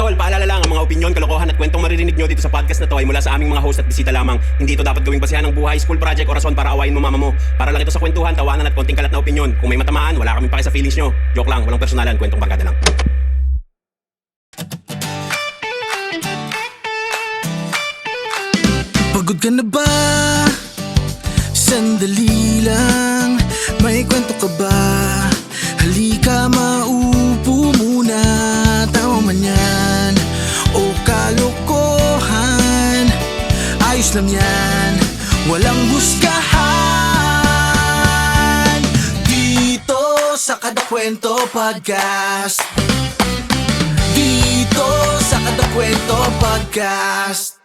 tol, paalala lang, ang mga opinyon, kalokohan at kwentong maririnig nyo dito sa podcast na to ay mula sa aming mga host at bisita lamang. Hindi ito dapat gawing basehan ng buhay, school project o rason para awayin mo mama mo. Para lang ito sa kwentuhan, tawanan at konting kalat na opinyon. Kung may matamaan, wala kaming pake sa feelings nyo. Joke lang, walang personalan, kwentong barkada lang. Pagod ka na ba? Sandali lang, may kwento ka ba? Halika maupo muna, tawa man yan o kalokohan, ayos lang yan, walang husgahan. Dito sa Kada Kwento Podcast, dito sa Kada Kwento Podcast.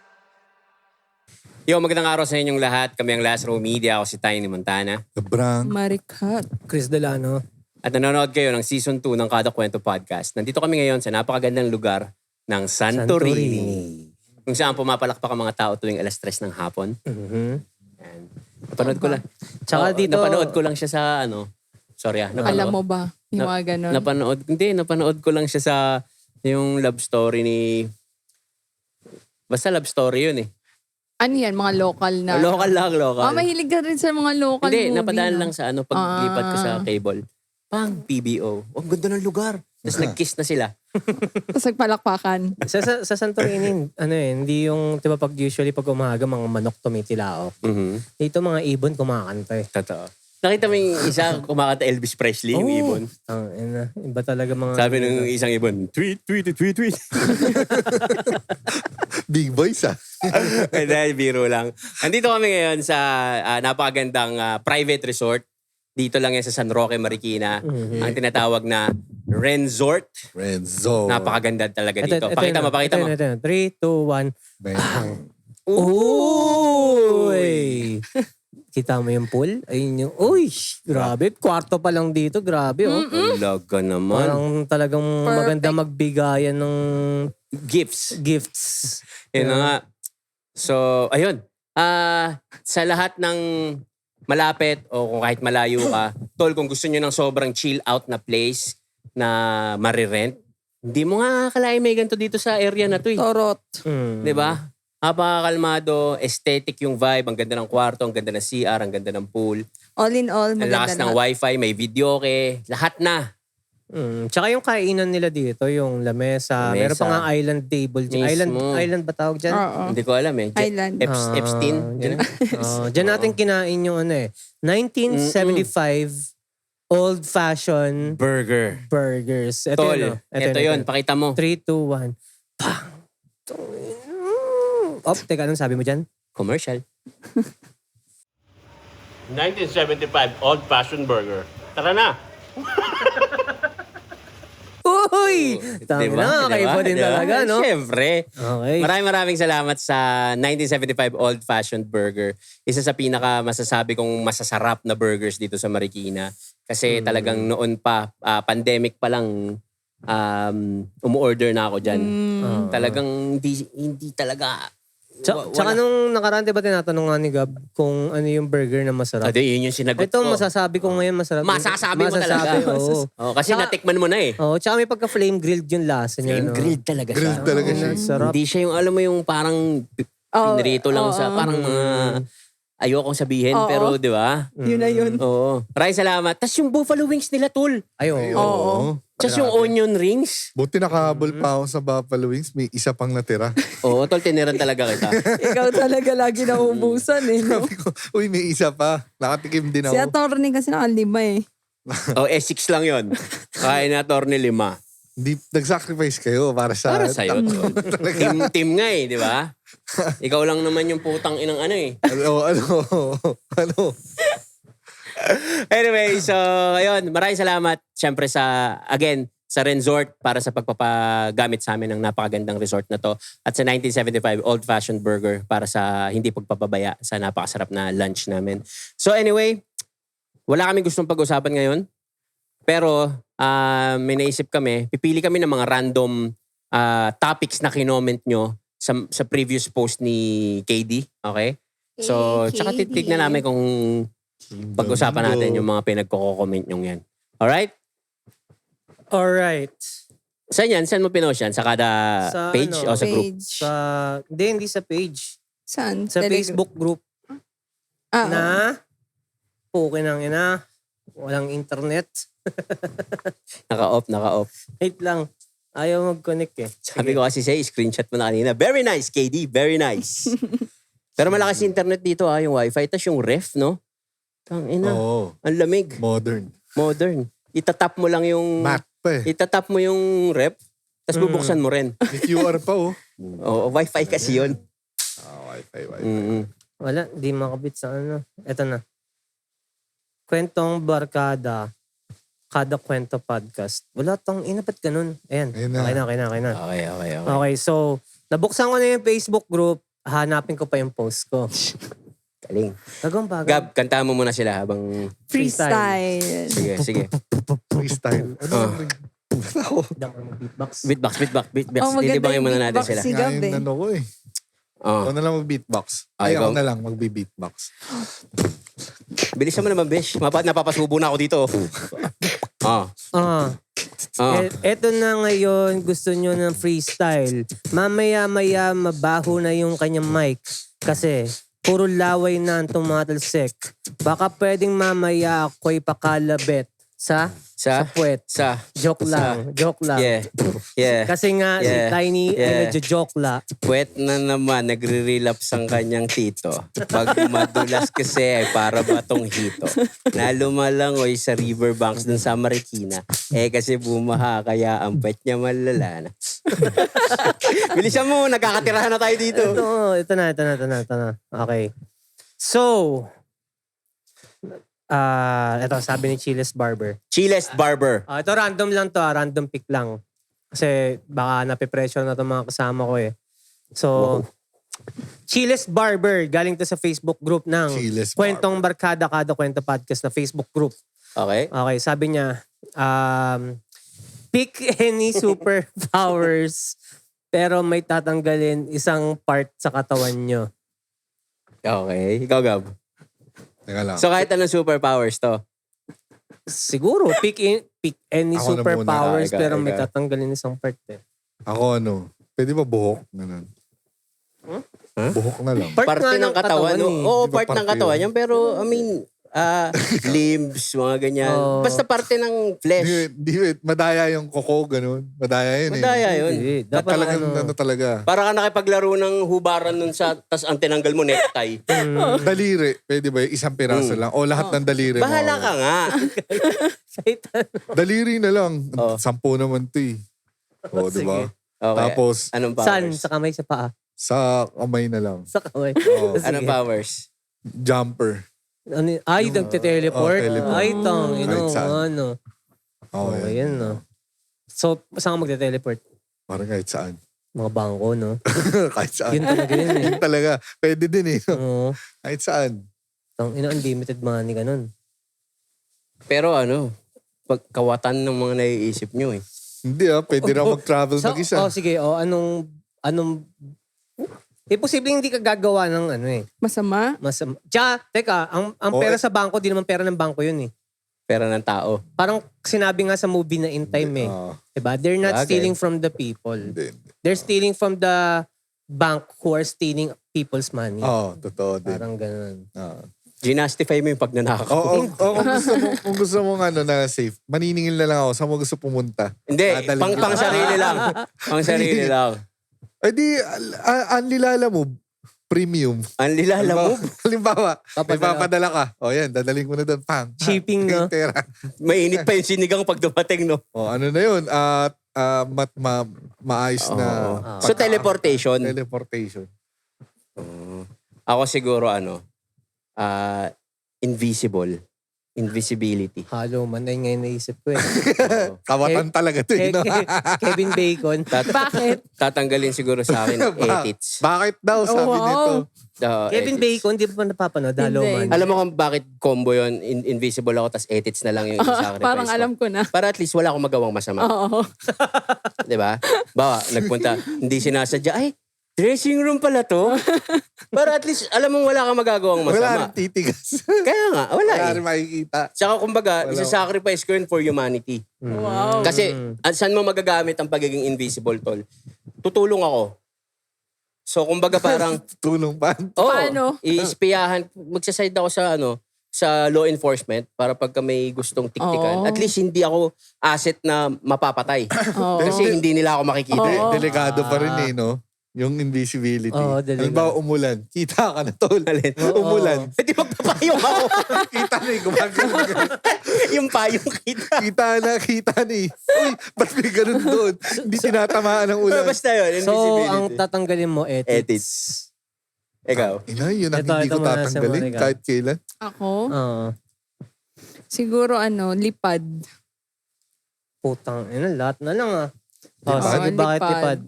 Yo, magandang araw sa inyong lahat. Kami ang Last Row Media. Ako si Tiny Montana. Gabrang. Marikat. Chris Delano. At nanonood kayo ng Season 2 ng Kada Kwento Podcast. Nandito kami ngayon sa napakagandang lugar ng Santorini. Kung saan pumapalakpak ang mga tao tuwing alas 3 ng hapon. Yan. Napanood ko lang. Tsaka dito- Napanood ko lang siya sa Sorry Alam mo ba? Yung mga ganon. Napanood ko lang siya sa yung love story ni... Basta love story yun eh. Ano yan? Mga local na? Local. Mahilig ka rin sa mga local Hindi, movie. napadaan no? lang sa paglipat ko sa cable. PBO. Oh, ang ganda ng lugar. Tapos nag-kiss na sila. Tapos nagpalakpakan. Sa Santorini, hindi yung, di ba pag usually pag umaga, mga manok tumitilaok. Dito mga ibon kumakanta eh. Totoo. Nakita mo yung isa kumakanta Elvis Presley, yung ibon. Iba talaga mga... Sabi ng isang ibon, tweet. Big boys ah. Dahil biro lang. Andito kami ngayon sa napakagandang private resort. Dito lang yan sa San Roque, Marikina. Ang tinatawag na Renzort. Renzo. Napakaganda talaga dito. Pakita mo. Ito. 3, 2, 1. Bang. Uy! Kita mo yung pool? Ayun yung... Uy! Grabe. Kwarto pa lang dito. Grabe oh. Laga naman. Parang talagang maganda magbigayan ng Gifts. Yun na nga. So, ayun. Sa lahat ng malapit o kung kahit malayo ka, tol, kung gusto nyo ng sobrang chill out na place na marirent, hindi mo nga akalain may ganito dito sa area na to eh. Torot. Di ba? Napakakalmado, aesthetic yung vibe, ang ganda ng kwarto, ang ganda ng CR, ang ganda ng pool. All in all, Ang maganda lakas ng wifi, may video lahat na. Tsaka yung kainan nila dito, yung lamesa. Meron pa nga island table. Mismo. Island ba tawag dyan? Oo. Hindi ko alam eh. Island. Epstein. Diyan natin kinain yung 1975 old-fashioned Burger. burgers. Ito Tol, yun. ito yun. Pakita mo. 3, 2, 1. Pang! Teka, anong sabi mo dyan? Commercial. 1975 old-fashioned burger. Tara na! Uy! Tama na, kaiba din talaga, no? Siyempre. Okay. Maraming salamat sa 1975 old-fashioned burger. Isa sa pinaka masasabi kong masasarap na burgers dito sa Marikina. Kasi talagang noon pa, pandemic pa lang, umu-order na ako dyan. Talagang hindi talaga... Tsaka nung nakaraan, diba tinatanong nga ni Gab kung ano yung burger na masarap? Adi, yun yung sinagot Ito, ko. masasabi ko ngayon masarap. Masasabi mo talaga. Oo. Oh, kasi Tsaka- natikman mo na eh. Oo, tsaka may pagka-flame grilled yung lasa niya. Flame grilled talaga siya. Grilled talaga siya. Sarap. Hindi siya yung alam mo yung parang pinrito lang sa parang mga ayokong sabihin pero di ba? Yun na yun. Oo. Maraming salamat. Tapos yung buffalo wings nila, tol. Ay, oo. Oo. Tapos yung onion rings. Buti nakahabol pa ako sa Buffalo Wings. May isa pang natira. Oo, tol, tiniran talaga kita. Ikaw talaga lagi naubusan eh. No? Sabi ko, uy, may isa pa. Nakatikim din Si ako. attorney kasi nakalima eh. S6 lang yun. Kaya na Torne 5. Hindi, nag-sacrifice kayo para sa... Para sa'yo, tol. Team nga eh, di ba? Ikaw lang naman yung putang inang ano eh. Ano? Anyway, so, ayun. Maraming salamat. Siyempre sa Renzort para sa pagpapagamit sa amin ng napakagandang resort na to. At sa 1975 old-fashioned burger para sa hindi pagpapabaya sa napakasarap na lunch namin. So anyway, wala kaming gustong pag-usapan ngayon. Pero may naisip kami, pipili kami ng mga random topics na kinoment nyo sa previous post ni KD. Okay? So, tsaka titignan namin kung pag-usapan natin yung mga pinagkoko-comment nyong yan. Alright? Alright. Saan yan? Saan mo pinost yan? Sa kada Sa page ano, o sa group? Page. Hindi sa page. Saan? Sa Facebook group Ah, na pukin ng ina. Walang internet. Naka-off. Wait lang. Ayaw mag-connect eh. Sabi ko kasi sa'yo, screenshot mo na kanina. Very nice, KD. Very nice. Pero malakas yung internet dito yung wifi. Tapos yung ref, no? Tangina. Oo. Ang lamig. Modern. Modern. Itatap mo lang yung... Matte pa eh. Itatap mo yung ref. Tapos bubuksan mo rin. May QR pa oh. Oo, wifi kasi yun. Wifi. Wala. Di makabit sa ano. Eto na. Kwentong Barkada. Kada Kwento Podcast. Wala tong inapat ganun. Ayan. Ayun na. Okay na. Okay. Okay, so nabuksan ko na yung Facebook group. Hanapin ko pa yung post ko. Galing. Bagong bago. Gab, kanta mo muna sila habang... freestyle. Sige. Freestyle. Ako. Beatbox. Beatbox. Oh, maganda Lilibangin yung muna natin beatbox sila. si Gab Ngayon ano ko eh. Oh. Ako na lang mag-beatbox. Ay, Ay, ako ikaw? na lang magbi-beatbox. Bilisan mo naman, besh. Napapasubo na ako dito. Eto na ngayon, gusto nyo ng freestyle. Mamaya-maya mabaho na yung kanyang mic. Kasi puro laway na ang tumatalsik. Baka pwedeng mamaya ako'y pakalabet. Sa puwet. Joke lang. Yeah. Kasi nga si Yeah. Tiny ay Yeah. medyo joke la. Puwet na naman, nagre-relapse ang kanyang tito. Pag madulas kasi ay para batong hito. Na lumalangoy sa riverbanks dun sa Marikina. Kasi bumaha kaya ang puwet niya malala na. Bilisan mo, nagkakatirahan na tayo dito. Ito na. Okay. So, ito sabi ni Chiles Barber. Chiles Barber. Ito random lang to, random pick lang. Kasi baka nape-pressure na itong mga kasama ko eh. So, Chiles Barber, galing to sa Facebook group ng Chiles Kwentong Barkada Kada Kwento Podcast na Facebook group. Okay. Okay, sabi niya, pick any superpowers pero may tatanggalin isang part sa katawan nyo. Okay. Ikaw, Gab. Teka lang. So kahit anong superpowers to. Siguro, pick any Ako na superpowers muna. pero Ikaw. may tatanggalin isang part eh. Ako pwede ba buhok? Ganun. Buhok na lang. Parte nga ng katawan. eh. Oo, Di ba part ng parte katawan yun? yan. Pero, I mean, limbs, mga ganyan. Oo. Basta parte ng flesh. Madaya yung koko, ganun. Madaya yun Madaya yun. Hindi. Dapat Talagang ano, talaga. Para ka nakipaglaro ng hubaran nun sa, tas ang tinanggal mo, necktie. Daliri. Pwede ba yung isang piraso lang? O lahat ng daliri mo. Bahala ka nga. Daliri na lang. Oh. 10 naman to eh. O, di ba? Okay. Tapos, Anong San? powers? Sa kamay, sa paa. sa kamay na lang. Sa kamay. Oh. Sige. Anong powers? Jumper. Nagte-teleport. teleport. Ay, tang, Kahit saan. ano. Oh, Okay, yan, no. So, saan ka magte-teleport? Parang kahit saan. Mga bangko, no? Kahit saan. Yun talaga yun eh. Yun talaga. Pwede din eh. Oo. Kahit saan. Tang, unlimited money ka nun. Pero pagkawatan ng mga naiisip nyo eh. Hindi pwede raw mag-travel mag-isa. Sige, anong, posibleng hindi ka gagawa ng ano eh. Masama? Teka, ang pera sa bangko, di naman pera ng bangko yun eh. Pera ng tao. Parang sinabi nga sa movie na In Time eh. Diba? They're not Bagay. stealing from the people. Hindi. They're stealing from the bank who are stealing people's money. Totoo din. Parang ganun. Ginastify mo yung pagnanakaw. Kung gusto mo na safe, maniningil na lang ako. Saan mo gusto pumunta? Hindi, Dadalhin pang kita. sarili lang. Pang sarili lang. Ay di, Anlilala mo, premium. Ang lilala mo. Halimbawa, may Papadala. papadala ka. O yan, dadaling ko na doon. Pang. Shipping, no? Pera. Mainit pa yung sinigang pag dumating, no? Ano na yun? Maayos na. So, teleportation. Teleportation. Ako siguro, invisibility. Halo man, ay ngayon naisip ko eh. Kawatan talaga to. Ke- No? Kevin Bacon. Bakit? Tatanggalin siguro sa akin edits. Bakit daw sabi wow. nito? Kevin Bacon, di ba napapanood? Halo Hindi. man. Alam mo kung bakit combo yun? Invisible ako, tas edits na lang yung sacrifice Parang ko. alam ko na. Para at least wala akong magawang masama. Oo. Di ba? Bawa, nagpunta, hindi sinasadya, ay, Dressing room pala to? Para at least, alam mong wala kang magagawang Wala masama. rin titigas. Kaya nga, wala Wala eh. rin makikita. Tsaka kumbaga, Wala. isa-sacrifice ko yun for humanity. Wow. Kasi, saan mo magagamit ang pagiging invisible, tol? Tutulong ako. So, kumbaga parang, Tulong pa. Paano? i-espiyahan, magsaside ako sa law enforcement para pagka may gustong tiktikan. Oo. At least hindi ako asset na mapapatay. Oo. Kasi hindi nila ako makikita. Oo. Delikado pa rin eh, no? Yung invisibility. Oo, delikado. Halimbawa, umulan. Kita ka na, tol. Umulan. Eh, di magpapayong ako. Kita na eh. Gumagano. Yung payong kita. Kita na eh. Uy, ba't may ganun doon? Hindi tinatamaan ng ulan. Basta yun, So, invisibility. ang tatanggalin mo, ethics. Ikaw. Ina, yun ang Ito, hindi ito ko muna sa tatanggalin Monica. kahit kailan. Ako? Oo. Siguro lipad. Putang ina, lahat na lang ah. Oh, Lipad? sige, bakit Lipad. lipad?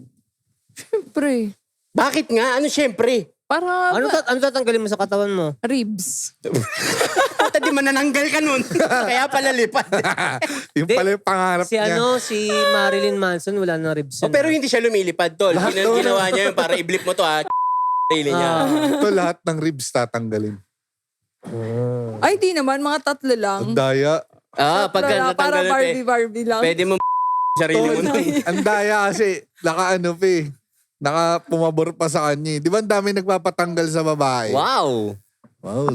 Siyempre. Bakit nga? Ano syempre? Para Ano tatanggalin mo sa katawan mo? ribs. Pata di manananggal ka nun. Kaya pala lipad. Yung pala yung pangarap Si niya. si Marilyn Manson, wala na ribs Oh, yun. pero hindi siya lumilipad, tol. Ginawa niya yun para i-blip mo to, ha. Sarili niya. Ito lahat ng ribs tatanggalin. Ay, di naman. Mga tatlo lang. Ang daya. Pagka Tatlo lang, para natanggal Barbie lang. pwede mo sarili mo nun. Ang daya kasi naka-ano pa eh. Naka-pumabor pa sa kanya eh. Di ba ang dami nagpapatanggal sa babae? Wow. Wow.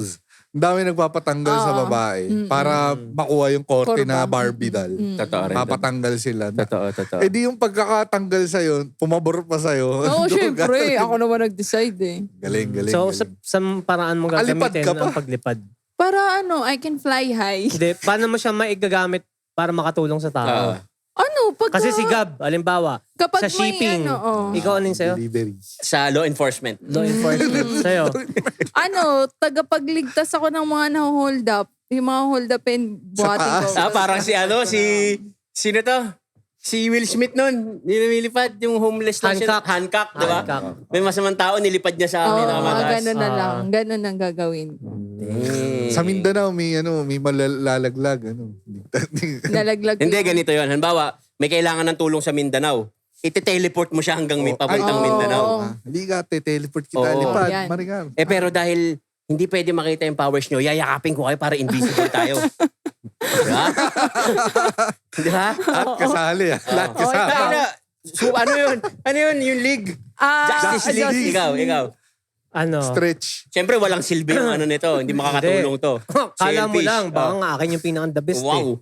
Ang dami nagpapatanggal sa babae para makuha yung korte na Korba. Barbie doll. Totoo rin. Papatanggal sila. Totoo. Eh di yung pagkakatanggal sa'yo, pumabor pa sa'yo. Oo, Doon syempre. ka- Ako naman nag-decide eh. Galing. So, galing. sa paraan mo Alipad gagamitin ka pa? ang paglipad. Para I can fly high. Hindi, paano mo siya maigagamit para makatulong sa tao? Pagka... Kasi si Gab, halimbawa, Kapag sa may shipping, oo. ikaw anong sa'yo? Delivery. Sa law enforcement. Law enforcement. Sa'yo? Tagapagligtas ako ng mga na-hold up. Yung mga hold up and buhatin ko. Parang sino to? Si Will Smith nun. Nililipad yung homeless na siya. Hancock. Hancock, di ba? Hancock. May masamang tao, nilipad niya sa Oo, amin. nakamatas. ganun na lang. Ganun ang gagawin. Sa Mindanao, may malalaglag. Nalaglag. Hindi, ganito yon. Halimbawa, may kailangan ng tulong sa Mindanao. Ite-teleport mo siya hanggang may papuntang Oo. Mindanao. Halika, teleport kita. Oo. Lipad, Yan. marigar. Pero dahil hindi pwede makita yung powers nyo, yayakapin ko kayo para invisible tayo. Diba? Diba? Lahat kasali ah. Lahat Oh, kasali. so, ano yun? Ano yun? Yung league. Justice League. Ikaw. Ano? Stretch. Siyempre, walang silbi yung ano nito. Hindi makakatulong to. Kala mo Shellfish. lang, baka nga akin yung pinaka-the best Wow.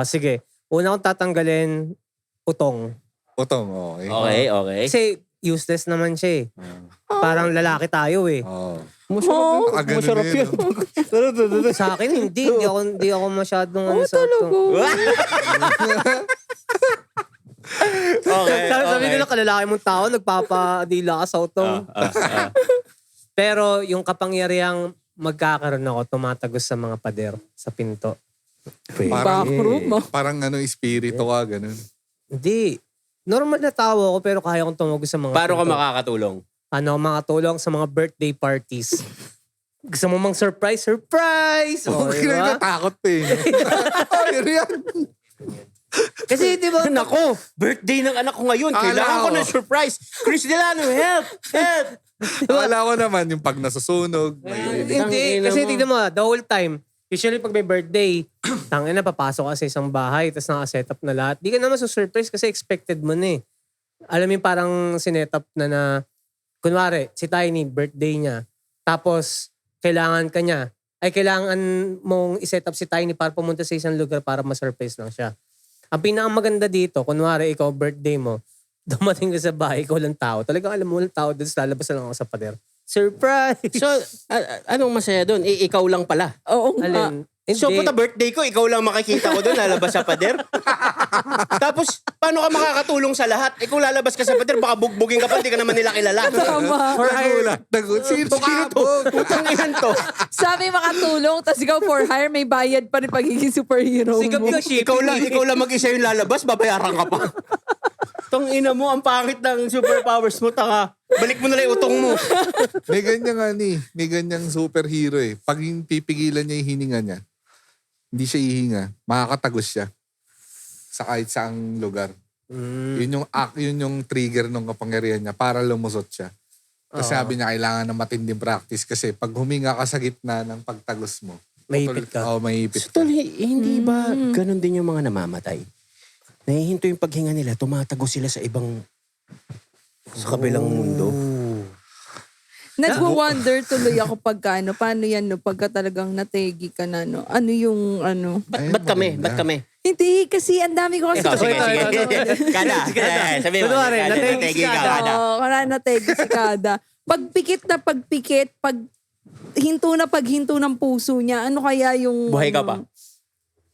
Sige. Una kong tatanggalin, utong. Utong, okay. Okay. Kasi useless naman siya eh. Parang lalaki tayo eh. Oh. Masarap yun. Sa akin, hindi ako masyadong ano sa utong. Okay. Sabi nila kalalaki mong tao, nagpapadila ka sa utong. Pero yung kapangyarihang magkakaroon ako, tumatagos sa mga pader, sa pinto. Backroom. Parang espiritu ka, ganun. Hindi. Normal na tao ako pero kaya kong tumagos sa mga Paano ka pinto. makakatulong? Makatulong sa mga birthday parties. Gusto mo mang surprise? Surprise! Oh, diba? natakot pa eh. Oh, yun yan. Kasi di ba? Nako, birthday ng anak ko ngayon. Akala Kailangan ko ko. ng surprise. Chris Delano, help! Akala ko naman yung pag nasusunog. Hindi. Tangina Kasi mo. tignan mo, the whole time, usually pag may birthday, tangina, papasok ka sa isang bahay, tapos naka-set up na lahat. Di ka naman surprise kasi expected mo na eh. Alam mo yung parang sinet up na kunwari, si Tiny, birthday niya. Tapos, kailangan mong iset up si Tiny para pumunta sa isang lugar para ma-surprise lang siya. Ang pinakamaganda dito, kunwari, ikaw, birthday mo, dumating ka sa bahay, ikaw lang tao. Talagang alam mo lang tao, doon lalabas na lang ako sa pader. Surprise! So, anong masaya doon? Ikaw lang pala. Oo nga. Alin? So, Hindi. puta birthday ko, ikaw lang makikita ko doon, lalabas sa pader. Tapos, paano ka makakatulong sa lahat? Ikaw lalabas ka sa pader, baka bugbugin ka pa, hindi ka naman nila kilala. Tama. For hire. Sino to? Putang iyan to. Sabi makatulong, tapos ikaw for hire, may bayad pa rin pagiging superhero Sigap mo. yung shipping. Ikaw lang mag-isa yung lalabas, babayaran ka pa. Tong ina mo, ang pangit ng superpowers mo, taka. Balik mo na lang yung utong mo. May ganyang superhero eh. Pag yung pipigilan niya yung hininga niya, hindi siya ihinga, makakatagos siya sa kahit saang lugar. Yun yung trigger ng kapangyarihan niya para lumusot siya. Tapos sabi niya, kailangan ng matinding practice kasi pag huminga ka sa gitna ng pagtagos mo, Mahipit ka. Oo, mahipit So, ka. tol, hindi ba ganun din yung mga namamatay? Nahihinto yung paghinga nila, tumatago sila sa ibang, sa kabilang mundo. Nagwo-wonder tuloy ako pagka ano, paano yan no, pagka talagang nategi ka na no. Ano yung ano? Ba't kami? Ba't kami? Hindi, kasi ang dami ko kasi. Ikaw, sige. Kada. Sabi mo. Kunwari, nategi nategi si ka, Kada. Kada. Oo, kaya nategi si Kada. Pagpikit na pagpikit, pag hinto ng puso niya, ano kaya yung... Buhay ka ano, pa.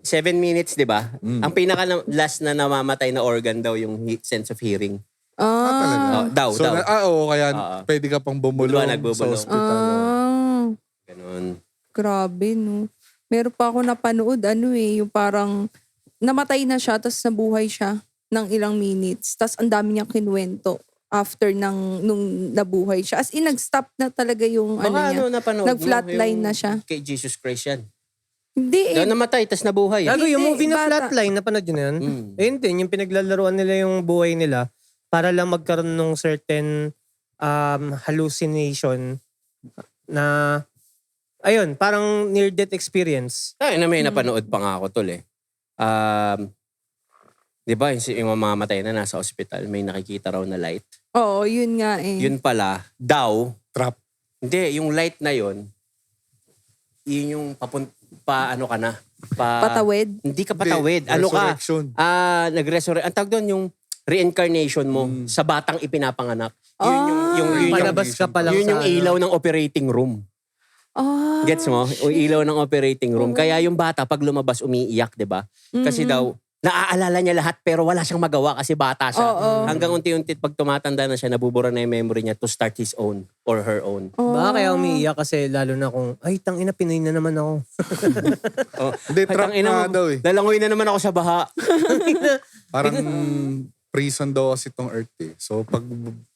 7 minutes, di ba? Ang pinaka last na namamatay na organ daw yung sense of hearing. Ah, Daw. So, kaya pwede ka pang bumulong sa Nagbubulong. hospital. Ganun. grabe no. Meron pa ako napanood, yung parang namatay na siya, tapos nabuhay siya ng ilang minutes. Tapos ang dami niyang kinuwento after nung nabuhay siya. As in, nag-stop na talaga yung Baka niya. napanood mo, Nag-flatline yung na siya. Kay Jesus Christ yan. Hindi Daw namatay, tas nabuhay. Gago, yung Hindi, movie na bata. Flatline, napanood yun na yun? Ayun din, yung pinaglalaroan nila yung buhay nila para lang magkaroon ng certain hallucination na, ayun, parang near-death experience. Ay, na may napanood pa nga ako tol eh. Di ba, yung mamamatay na nasa ospital, may nakikita raw na light. Oo, yun nga eh. Yun pala, daw, Trap. hindi, yung light na yun yung ano ka na. Patawid. Hindi ka patawid. Ano ka? Resurrection. Nag-resurrect. Ang tawag doon, yung reincarnation mo sa batang ipinapanganak. Yun Palabas ka pa lang yun sa yung ilaw ng operating room. Ah. Gets mo? Yung ilaw ng operating room. Kaya yung bata, pag lumabas, umiiyak, di ba? Kasi daw, naaalala niya lahat pero wala siyang magawa kasi bata siya. Hanggang unti-unti pag tumatanda na siya, nabubura na yung memory niya to start his own or her own. Baka kaya umiiyak kasi lalo na kung, ay, tangina, Pinoy na naman ako. Hindi, trap na daw eh. Lalangoy na naman ako sa baha. Parang prison daw kasi itong earth eh. So pag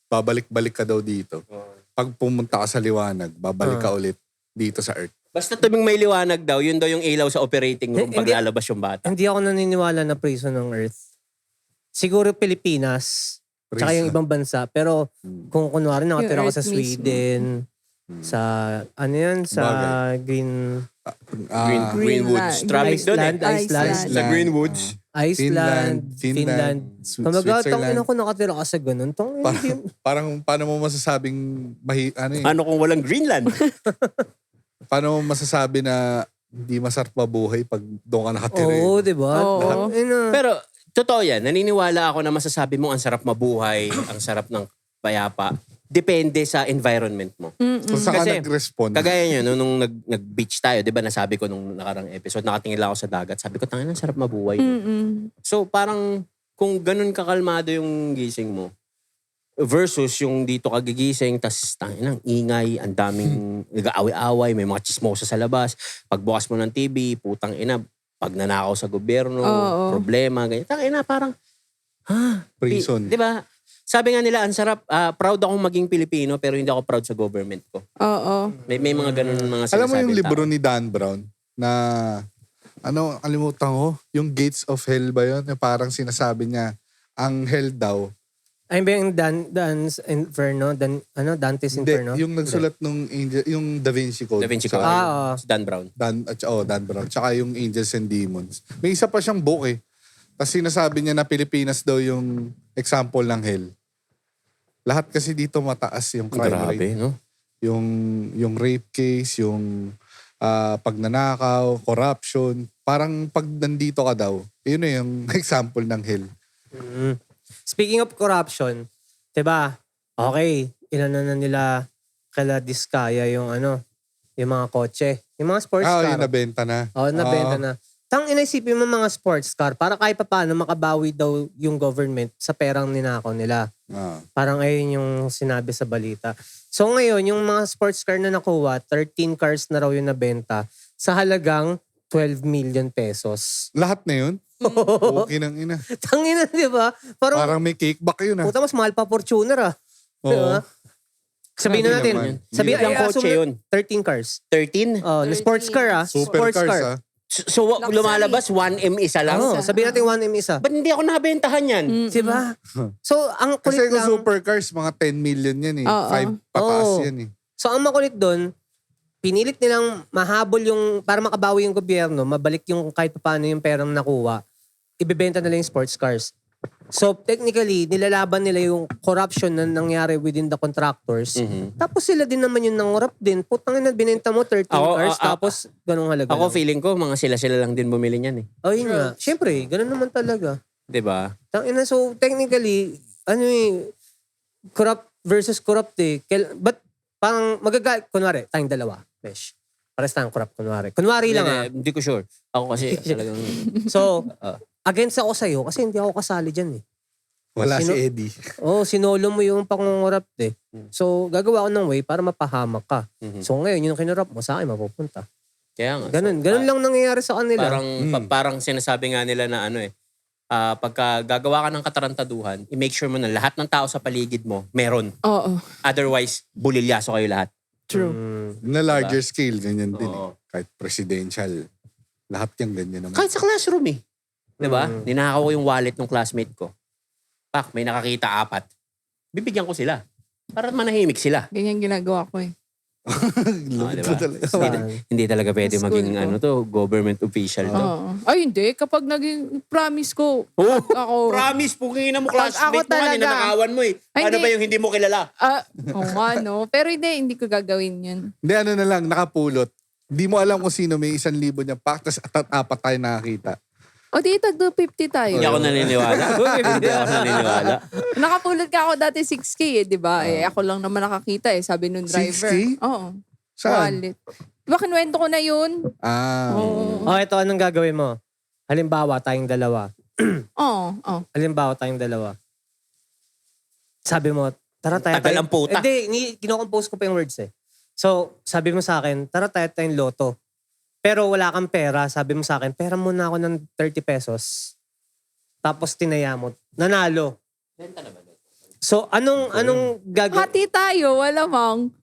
babalik-balik ka daw dito, pag pumunta ka sa liwanag, babalik ka ulit dito sa earth. Basta tuming may liwanag daw, yun daw yung ilaw sa operating room pag Hindi- lalabas yung bata. Hindi ako naniniwala na prison ng Earth. Siguro Pilipinas, tsaka yung ibang bansa. Pero kung kunwari nakatira Yung ka sa Earth mismo. Sweden, sa, ano yan, sa Greenwoods. Greenland. Traffic doon eh. Iceland. Sa Greenwoods. Iceland, Finland. Kamagatang Switzerland. ina ko nakatira ka sa ganun. Tong, Parang paano mo masasabing Ano kung walang Greenland? paano mo masasabi na hindi masarap mabuhay pag doon ka nakatira? Oo, di ba? Oo. Pero totoo yan. Naniniwala ako na masasabi mo ang sarap mabuhay, ang sarap ng payapa. Depende sa environment mo. Kung saan ka Kasi, nag-respond. Kagaya nyo, nung nag-beach tayo, di ba nasabi ko nung nakarang episode, nakatingin lang ako sa dagat. Sabi ko, tangin ang sarap mabuhay. So parang kung ganun kakalmado yung gising mo, versus yung dito ka gigising, tas tangin ang ingay, ang daming nag-aaway-away, may mga chismosa sa labas. Pagbukas mo ng TV, putang ina, pag nanakaw sa gobyerno, problema, ganyan. Tangin na parang, Prison. Di ba? Sabi nga nila, ang sarap, proud akong maging Pilipino, pero hindi ako proud sa government ko. Oo. May mga ganun mga Alam mo sinasabing yung libro tao. ni Dan Brown na kalimutan ko, yung Gates of Hell ba yun? Yung parang sinasabi niya, ang hell daw. Ay ba yung Dante's Inferno? Dante's Hindi, Inferno? yung nagsulat nung Angel, yung Da Vinci Code. Da Vinci Code. Oo. Si Dan Brown. Dan Brown. Tsaka yung Angels and Demons. May isa pa siyang book eh. Kasi sinasabi niya na Pilipinas daw yung example ng hell. Lahat kasi dito mataas yung crime rate. no? Yung rape case, yung pagnanakaw, corruption. Parang pag nandito ka daw, yun na yung example ng hell. Speaking of corruption, 'di ba? Okay, ilan na nila kala Diskaya yung yung mga kotse, yung mga sports car. Yung nabenta na. Nabenta na. Tang inaisipin mo mga sports car para kahit paano makabawi daw yung government sa perang ninakaw nila. Parang ayun yung sinabi sa balita. So ngayon, yung mga sports car na nakuha, 13 cars na raw yung nabenta sa halagang 12 million pesos. Lahat na yun? Okay nang ina. Tangina, di ba? Parang may kickback yun ah. Puta, mas mahal pa Fortuner ah. Di ba? Sabihin na Hindi natin. naman. Sabihin, Ilang kotse yun? 13 cars. 13? Oh, na sports car ah. Super Sports cars car. ah. So, Luxury. lumalabas 1M isa lang? Oo, sabihin natin 1M isa. Ba't hindi ako nabentahan yan? Diba? So, ang Kasi kulit kung lang. supercars, mga 10 million yan eh. Oo. 5 pataas Oo. yan eh. So, ang makulit doon, pinilit nilang mahabol yung, para makabawi yung gobyerno, mabalik yung kahit paano yung perang nakuha, ibebenta nila yung sports cars. So, technically, nilalaban nila yung corruption na nangyari within the contractors. Tapos sila din naman yung nangurap din. Putang ina, binenta mo 13 cars, tapos ganung halaga Ako lang. feeling ko, mga sila lang din bumili niyan eh. Oh, yun nga. Siyempre, ganun naman talaga. 'Di ba? Tangina, so technically, corrupt versus corrupt eh. But parang kunwari, tayong dalawa. Besh. Pares tayong corrupt, kunwari. Kunwari lang ah. Hindi ko sure. Ako kasi talagang... So, against ako sa'yo kasi hindi ako kasali dyan eh. Wala si Eddie. Sinolo mo yung pangungurap eh. So, gagawa ko ng way para mapahamak ka. So, ngayon, yung kinurap mo, sa akin mapupunta. Kaya nga. Ganun lang nangyayari sa kanila. Parang sinasabi nga nila na pagka gagawa ka ng katarantaduhan, i-make sure mo na lahat ng tao sa paligid mo, meron. Oo. Otherwise, bulilyaso kayo lahat. True. Na larger scale, ganyan din eh. Oo. Kahit presidential. Lahat yung ganyan naman. Kahit sa classroom eh. Diba? Ninakaw ko yung wallet ng classmate ko. Pak, may nakakita 4. Bibigyan ko sila. Para manahimik sila. Ganyan ginagawa ko eh. Diba? Hindi talaga pwede Sa maging school ko. government official to. Oo. Ay, hindi. Kapag naging promise ko, Oh, ako... promise, pungina mo Pag classmate ako mo nga, talaga- ninanakawan mo eh. Ay, Ano hindi. ba yung hindi mo kilala? Oo nga, no? Pero hindi ko gagawin yun. Hindi, ano na lang, nakapulot. Hindi mo alam kung sino may 1,000 niya pa, tapos 4 tayo nakakita. O di, tagdo 50 tayo. Hindi ako naniniwala. Hindi ako naniniwala. Nakapulot ka ako dati 6K eh, di ba? Ako lang naman nakakita eh, sabi nung driver. 6K? Oo. Saan? Wallet. Diba kinuwento ko na yun? Oh, ito anong gagawin mo? Halimbawa, tayong dalawa. Oo. Halimbawa, tayong dalawa. Sabi mo, tara tayo. Tagal ang puta. Hindi, kinocompose ko pa yung words eh. So, sabi mo sa akin, tara tayo tayong loto. Pero wala kang pera. Sabi mo sa akin, pera muna ako ng 30 pesos. Tapos tinaya mo. Nanalo. So, anong gagawin? Hati tayo, wala mang.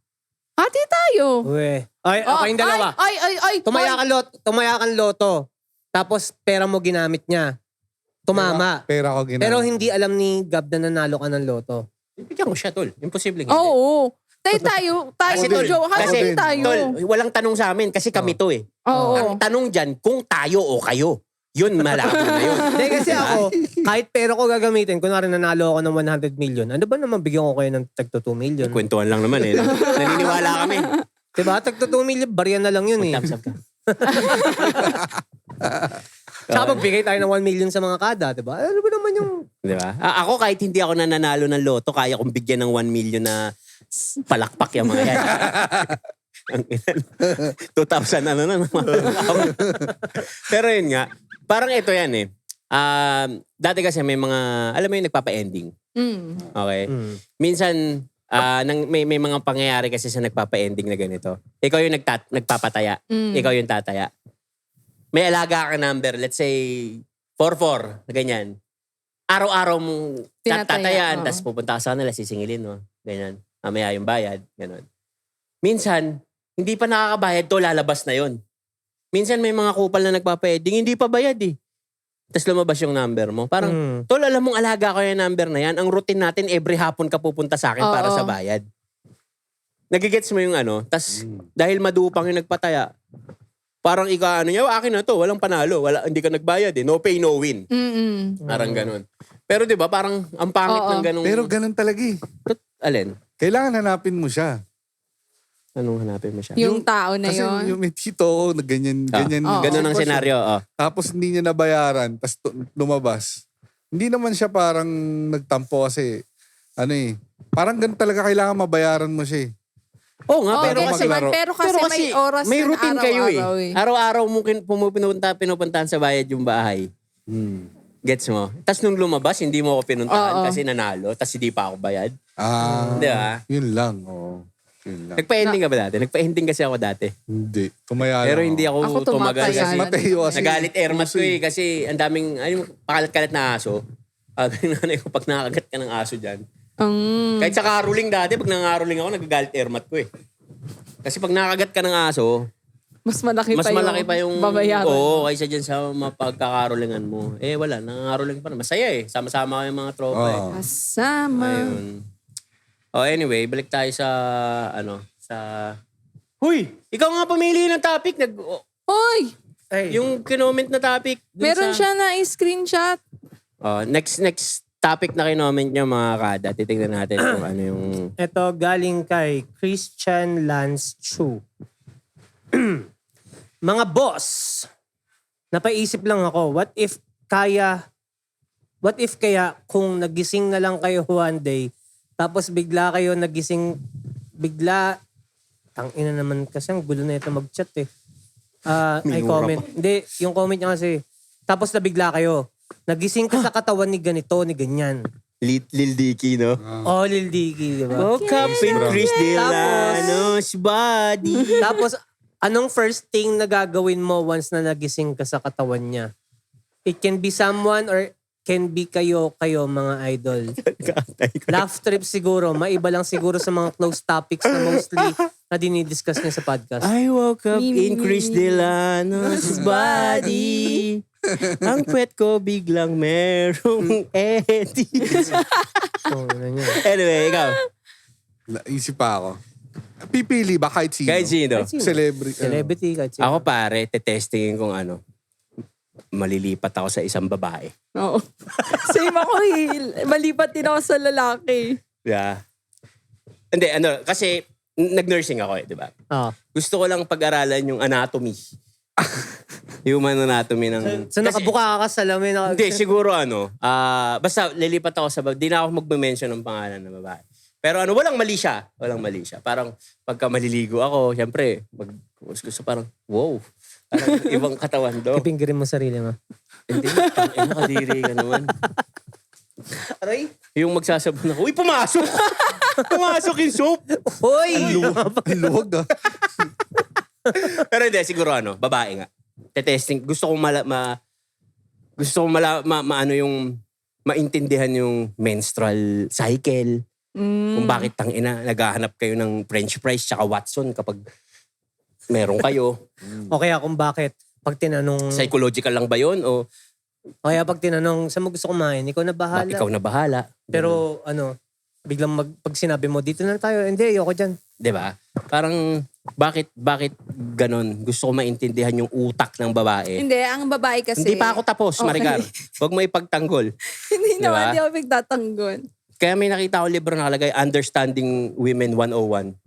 Hati tayo. Uwe. Ay, kayong dalawa. Ay. Tumaya kang loto. Tapos pera mo ginamit niya. Tumama. Pera ko ginamit. Pero hindi alam ni Gab na nanalo ka ng loto. Bibigyan ko siya, tol. Imposible hindi. Oo. Tayo Kasi to tol, Joe. kasi Hati tayo. tol, walang tanong sa amin kasi kami to eh. Oo. Ang tanong dyan, kung tayo o kayo. Yun, malabo na yun. Hindi kasi ako, kahit pera ko gagamitin, kunwari nanalo ako ng 100 million, ano ba naman bigyan ko kayo ng tagto 2 million? Kwentuhan lang naman eh. Naniniwala kami. Diba? Tagto 2 million, barya na lang yun eh. Thumbs up ka. Tsaka magbigay tayo ng 1 million sa mga kada, diba? Ano ba naman yung... Di ba? Ako kahit hindi ako nananalo ng loto, kaya kong bigyan ng 1 million na palakpak yung mga yan. Ang ina, 2,000 ano na. Pero yun nga, parang ito yan eh. Dati kasi may mga, alam mo yung nagpapa-ending. Okay? Minsan, may mga pangyayari kasi sa nagpapa-ending na ganito. Ikaw yung nagpapataya. Ikaw yung tataya. May alaga ka number, let's say 44, na ganyan. Araw-araw mong tatayaan, tapos pupunta ka sa kanila, sisingilin mo. Ganyan. Mamaya yung bayad. Ganon. Minsan, hindi pa nakakabayad to, lalabas na yon. Minsan may mga kupal na nagpapa-ending, hindi pa bayad eh. Tapos lumabas yung number mo. Parang, tol, alam mong alaga ko yung number na yan. Ang routine natin, every hapon ka pupunta sa akin para sa bayad. Nagigets mo yung ano. Tapos, dahil madupang yung nagpataya, parang akin na to, walang panalo. Hindi ka nagbayad eh. No pay, no win. Parang ganun. Pero di ba parang ang pangit ng ganung... Pero ganun talaga eh. Alin? Kailangan hanapin mo siya. Anong hanapin mo siya? Yung tao na Kasi yun. yung may tito, ganyan. Ganun ang senaryo. Tapos hindi niya nabayaran, tapos lumabas. Hindi naman siya parang nagtampo kasi, parang ganun talaga kailangan mabayaran mo siya eh. Oo nga, pero gets kasi... naman. Pero kasi may oras may yan routine kayo araw-araw eh. Araw-araw mo pinupuntahan sa bayad yung bahay. Gets mo? Tapos nung lumabas, hindi mo ako pinuntahan kasi nanalo, tapos hindi pa ako bayad. Di ba? Yun lang. Oo. Yun lang. Nagpa-ending ka ba dati? Nagpa-ending kasi ako dati. Hindi. Tumaya Pero lang hindi ako tumagal tumataya. kasi. Mateo kasi. Nagalit airmat ko eh kasi ang daming, pakalat-kalat na aso. Sabi ng nanay ko, pag nakakagat ka ng aso dyan. Kahit sa caroling dati, pag nangaroling ako, nagagalit airmat ko eh. Kasi pag nakakagat ka ng aso, Mas malaki Mas pa malaki pa yung... babayaran. Oo, kaysa dyan sa mapagkakarolingan mo. Eh, wala. Nangangaroling pa na. Masaya eh. Sama-sama kayong mga tropa eh. Oo. Kasama. Ayun. Oh, anyway, balik tayo sa... Huy! Ikaw nga pumili ng topic. Hoy! Ay, Yung kinoment na topic. dun Meron sa... siya na screenshot. Oh, next topic na kinoment nyo mga kada. Titignan natin kung ano yung... ito galing kay Christian Lance Chu. Mga boss, napaisip lang ako, what if kaya kung nagising na lang kayo one day, tapos bigla kayo nagising, tangina naman kasi ang gulo na ito mag-chat eh. Ay comment. Hindi, yung comment niya kasi, tapos nabigla kayo, nagising ka sa katawan ni ganito, ni ganyan. Lil Dicky, no? Oh, Lil Dicky, di ba? Woke up in Chris Delano's body. Tapos, anong first thing na gagawin mo once na nagising ka sa katawan niya? It can be someone or can be kayo mga idol. Laugh trip siguro. Maiba lang siguro sa mga close topics na mostly na dinidiscuss niya sa podcast. I woke up Me, in Chris Delano's body. Ang pet ko biglang merong eddies. So, ano niya. Anyway, ikaw. Naisip pa ako. Pipili ba kahit sino? Kahit sino. Celebrity. Celebrity ka. Ako pare, tetestingin kung ano. Malilipat ako sa isang babae. Oo. Same ako eh. Malipat din ako sa lalaki. Yeah. Hindi, kasi nag-nursing ako di ba? Ah. Gusto ko lang pag-aralan yung anatomy. Human anatomy ng... So, nakabuka ka sa salamin. Hindi, siguro basta lilipat ako sa... Di na ako mag-mention ng pangalan ng babae. Pero walang mali siya. Walang mali siya. Parang pagka maliligo ako, syempre, gusto parang, wow. Parang ibang katawan do. Pipinggirin mo sarili mo. Hindi, nakadiri ka naman. Aray? Yung magsasabon ako, uy, pumasok! Pumasok yung soap! Hoy! Ang luwag ah. Pero hindi, siguro babae nga. Tetesting. Gusto kong yung maintindihan yung menstrual cycle. Kung bakit naghahanap kayo ng French fries tsaka Watson kapag meron kayo. O kaya kung bakit, pag tinanong, Psychological lang ba yun? O o kaya pag tinanong, saan mo gusto kumain? Ikaw na bahala. ikaw na bahala? Pero biglang pag sinabi mo, dito na tayo. Hindi, ayoko dyan. Diba? Parang, bakit ganon? Gusto ko maintindihan yung utak ng babae. Hindi, ang babae kasi... Hindi pa ako tapos, Okay. Maricar. Huwag mo ipagtanggol. Hindi Diba? naman, hindi ako pagtatanggol. Kaya may nakita ko libro nakalagay, Understanding Women 101.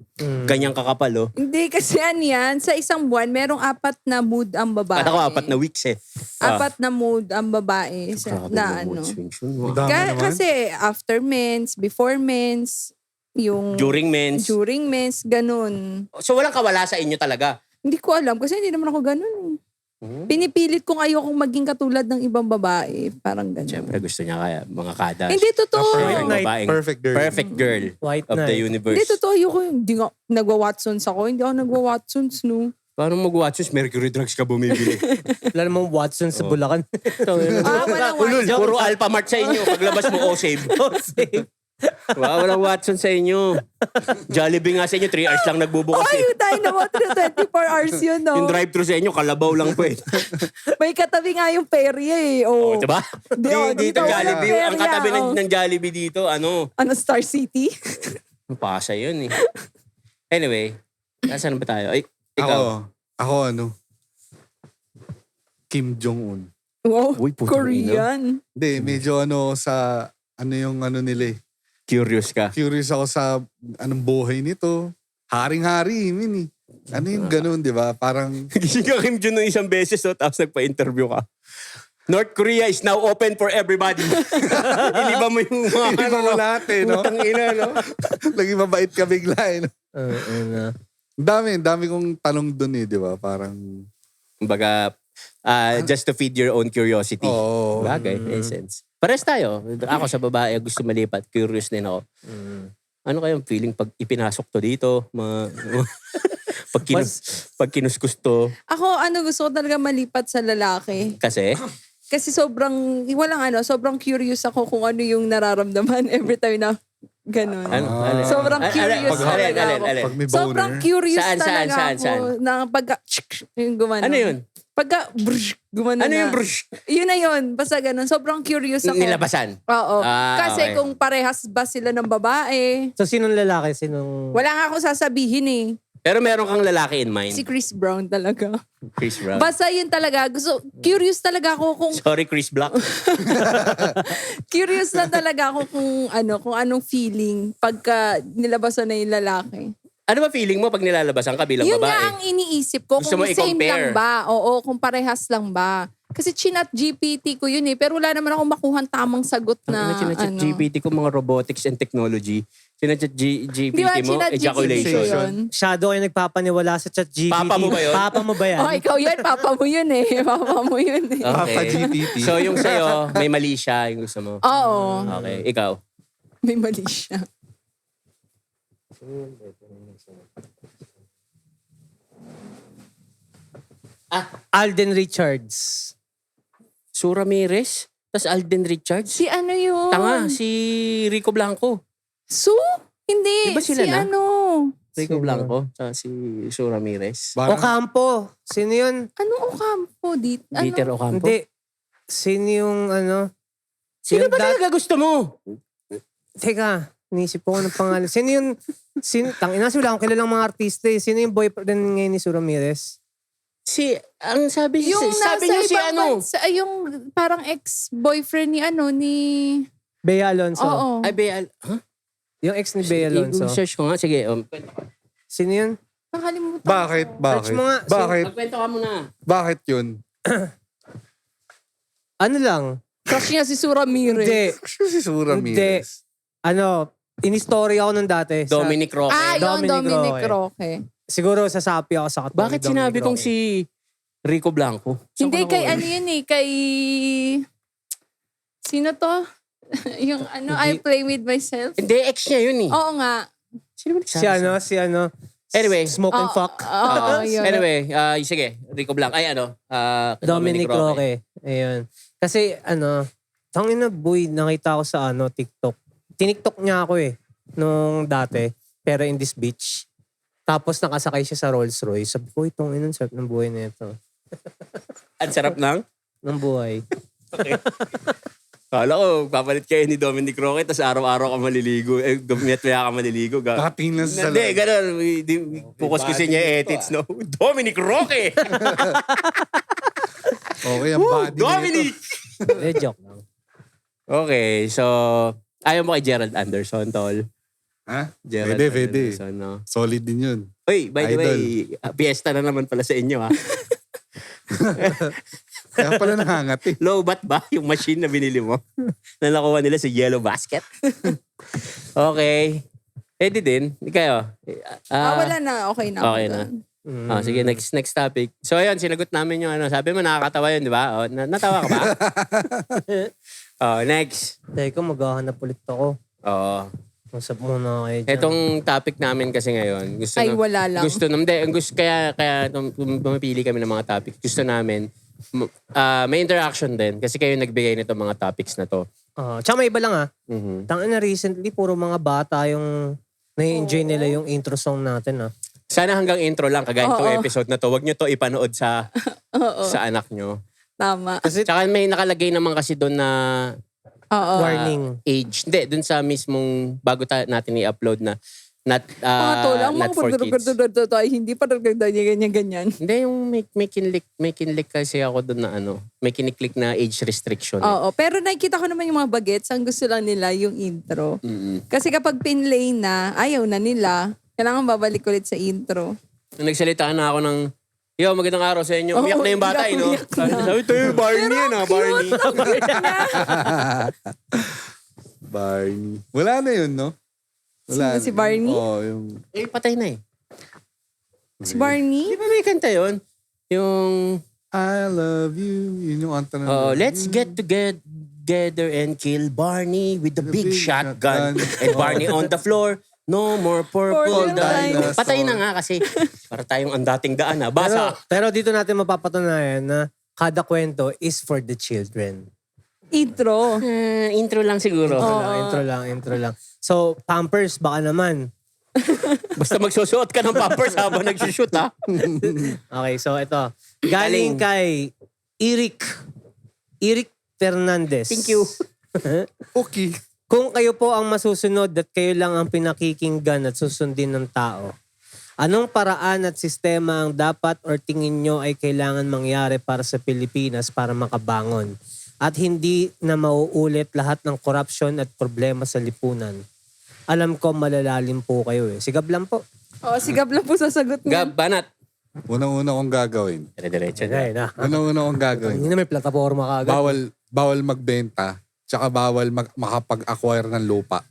Ganyang kakapal, oh. Hindi, kasi yan, sa isang buwan, merong 4 na mood ang babae. At ako 4 na weeks eh. 4 na mood ang babae. Grabe Na yung mood ano. swings yun. Dami naman. Kasi after mens, before mens, yung... During mens. During mens, ganun. So walang kawala sa inyo talaga. Hindi ko alam kasi hindi naman ako ganun eh. Pinipilit kong ayokong maging katulad ng ibang babae. Parang ganun. Siyempre gusto niya kaya mga kada. Hindi totoo. Perfect Night. babaeng, Perfect girl. Perfect girl White of the knight. universe. Hindi totoo. Hindi nga nagwa-Watsons ako. Hindi ako nagwa-Watsons, no. Paano mag-watches? Mercury drugs ka bumibili. Wala namang Watson sa Bulacan. Walang Ulul, Watsons. puro Alphamart sa inyo. Paglabas mo, O-Save. Wow, walang Watson sa inyo. Jollibee nga sa inyo, 3 hours lang nagbubukas Ay, eh. tayo naman 24 hours yun, no. Yung drive-thru sa inyo, kalabaw lang po eh. May katabi nga yung perya eh. Oh, Oh. diba? Dito walang Jollibee, ang perya, katabi oh. ng Jollibee dito, Ano, Star City? Pasa yun eh. Anyway, nasaan ba tayo? Ay, ikaw. Ako Kim Jong-un. Wow, Uy, putang Korean. Hindi, medyo sa yung nila eh. Curious ka. Curious ako sa anong buhay nito. Haring-hari, min eh. Ano yung ganun, di ba? Parang, Gising ka Kim Jong ng isang beses, so, tapos nagpa-interview ka. North Korea is now open for everybody. Iliba mo yung mga iba mo lahat eh, no? Utang ina, no? Naging mabait ka bigla eh. No? Ano. Ang dami kong tanong dun eh, di ba? Parang, Kumbaga, just to feed your own curiosity. Oo. Bagay, may sense. Pares tayo. Ako sa babae, gusto malipat. Curious din ako. Ano kayang feeling pag ipinasok to dito? Pag kinuskus to. Ako, gusto ko talaga malipat sa lalaki. Kasi Kasi sobrang curious ako kung ano yung nararamdaman every time na Ganon. Ano? Sobrang curious talaga ako. Alin? Pag may Sobrang boner. curious Saan? talaga Saan? ako. Na pagka, yung gumano. Ano yun? Pagka, gumano Ano na. yung brush? Yun na yun. Basta ganun. Sobrang curious ako. Nilabasan? Oo. Ah, Kasi okay. kung parehas ba sila ng babae, So, sinong lalaki? Sinong... wala nga akong sasabihin eh. Pero meron kang lalaki in mind. Si Chris Brown talaga. Chris Brown. Basta yun talaga. Curious talaga ako kung, Sorry, Chris Black. curious na talaga ako kung anong feeling pagka nilabasan na yung lalaki. Ano ba feeling mo pag nilalabasan ka bilang Yun babae? nga ang iniisip ko Gusto kung mo same i-compare? lang ba. Oo, kung parehas lang ba. Kasi chinat GPT ko yun eh. Pero wala naman akong makuhang tamang sagot na Sinachat GPT ko mga robotics and technology. Sinachat GPT Di ba, mo, chinat GPT ejaculation. yun? Shadow kayo nagpapaniwala sa ChatGPT. Papa mo ba yun? Papa mo ba yan? Oh, ikaw yun. Papa mo yun eh. Papa mo yun eh. Papa GPT. So yung sa'yo, may mali siya yung gusto mo. Oo. Okay, ikaw. May mali siya. Alden Richards. Sue Ramirez, tas Alden Richards. Si ano yun? Tanga, si Rico Blanco. Su? Hindi. Di ba sila si na? ano? Rico Blanco, tsaka si Sue Ramirez. Parang, Ocampo. Sino yun? Anong Ocampo? Dieter Ocampo. Hindi. Sino yung ano? Sino yung ba talaga gusto mo? Teka, inisip ko ng pangalan. Sino yung... Tangina, wala akong kilalang mga artista eh. Sino yung boyfriend ngayon ni Sue Ramirez? Ang sabi Yung sabi nasa niyo si ibang ano? bansa, yung parang ex-boyfriend ni ano, ni... Bea Alonso. Oo. Ay, huh? Yung ex ni Bea Alonso. I-search ko nga. Sige, Sino yun? Nakalimutan. bakit? Search mo nga. Bakit? magkwento ka muna. Bakit yun? Ano lang? Crush niya si Sue Ramirez. Hindi. Si Sue Ramirez. Ano, in-story ako nung dati. Dominic Roque. Ah, yun, Dominic Dominic Roque. Siguro sasapi ako sa katulad. Bakit sinabi kong si Rico Blanco? Hindi, kay ano yun eh, kay... Sino to? Yung ano, I play with myself. Hindi, ex niya yun eh. Oo nga. Sino ba nagsabi? Si ano. Anyway. Smoke and fuck. Oo, yun. Anyway, sige, Rico Blanco. Ay, ano? Dominic Roque. Ayun. Kasi ano, tangin na boy, nakita ko sa ano, TikTok. Tiniktok niya ako eh, nung dati. Pero in this beach. Tapos nakasakay siya sa Rolls Royce. Sabi ko, itong inang sarap ng buhay na ito. Ang sarap Ng buhay. Kala ko, papalit kayo ni Dominic Roque, tapos araw-araw ka maliligo. Gamit ka maliligo. Nakatingin lang sa Hindi, ganun. Focus kasi niya edits, no? Dominic Roque! Okay, ang body Dominic! Joke lang. Okay, so, ayaw mo kay Gerald Anderson, tol. Ha? Gerald Pwede. Anderson, no? Solid din yun. Uy, by the Idol. way, piyesta na naman pala sa inyo, ha? Kaya pala nangangat eh. Lowbat ba yung machine na binili mo? Na nakuha nila sa Yellow Basket? Okay. Pwede din. Kayo? Wala na. Okay na. Okay na. Sige, next topic. So, ayun, sinagot namin yung ano. Sabi mo, nakakatawa yun, di ba? O, natawa ka ba? Next. Teka, maghahanap ulit ako. Oo. Usap muna kayo dyan. Itong topic namin kasi ngayon, gusto Ay, wala lang. Gusto namin, kaya pumipili kami ng mga topic. Gusto namin, may interaction din. Kasi kayo nagbigay nito mga topics na to. Tsaka may iba lang ah. Mhm. Tangin na recently, puro mga bata yung nai-enjoy nila yung intro song natin ah. Sana hanggang intro lang, kagaya itong Oo. episode na to. Huwag nyo to ipanood sa anak nyo. Tama. Kasi Tsaka may nakalagay naman kasi doon na Oo. warning. age. Hindi, doon sa mismong bago natin i-upload na not, Mga tol, ang not mga for kids. ay hindi pa ganyan. Hindi, yung may kinlik kasi ako doon na ano, may kiniklik na age restriction. Oo, pero nakikita ko naman yung mga bagets, ang gusto lang nila yung intro. Mm-mm. Kasi kapag pinlay na, ayaw na nila. Kailangan babalik ulit sa intro. Nung nagsalita na ako ng, yo, magandang araw sa inyo. Oo, Umiyak na yung bata, umiyak no? na. Sabi, ito yung Barney yun, Barney. Barney. Wala na yun, no? Sino si Barney? Oo, yung... Eh, patay na eh. Si Barney? Di ba may kanta yun? Yung, I love you. Yun yung anta na. let's get together and kill Barney with the big big shotgun. shotgun. And Barney on the floor. No more purple Purple dinosaur. dinosaur. Patay na nga kasi. Para tayong ang dating daan ha. Basa. Pero dito natin mapapatunayan na kada kwento is for the children. Intro. Intro lang siguro. Intro lang. So, Pampers, baka naman. Basta magsusuot ka ng Pampers habang nagsushoot, ha? Okay, so ito. Galing kay Eric Fernandez. Thank you. Okay. Kung kayo po ang masusunod at kayo lang ang pinakikinggan at susundin ng tao, anong paraan at sistema ang dapat or tingin nyo ay kailangan mangyari para sa Pilipinas para makabangon at hindi na mauulit lahat ng korupsyon at problema sa lipunan? Alam ko malalalim po kayo eh. Sigab lang po. Sigab lang po sasagot niya. Gab, banat. Unang-una kong gagawin. Dire-diretso Ay na. na. Unang-una kong gagawin. Hindi na may plataforma ka agad. Bawal magbenta. Tsaka bawal makapag-acquire ng lupa.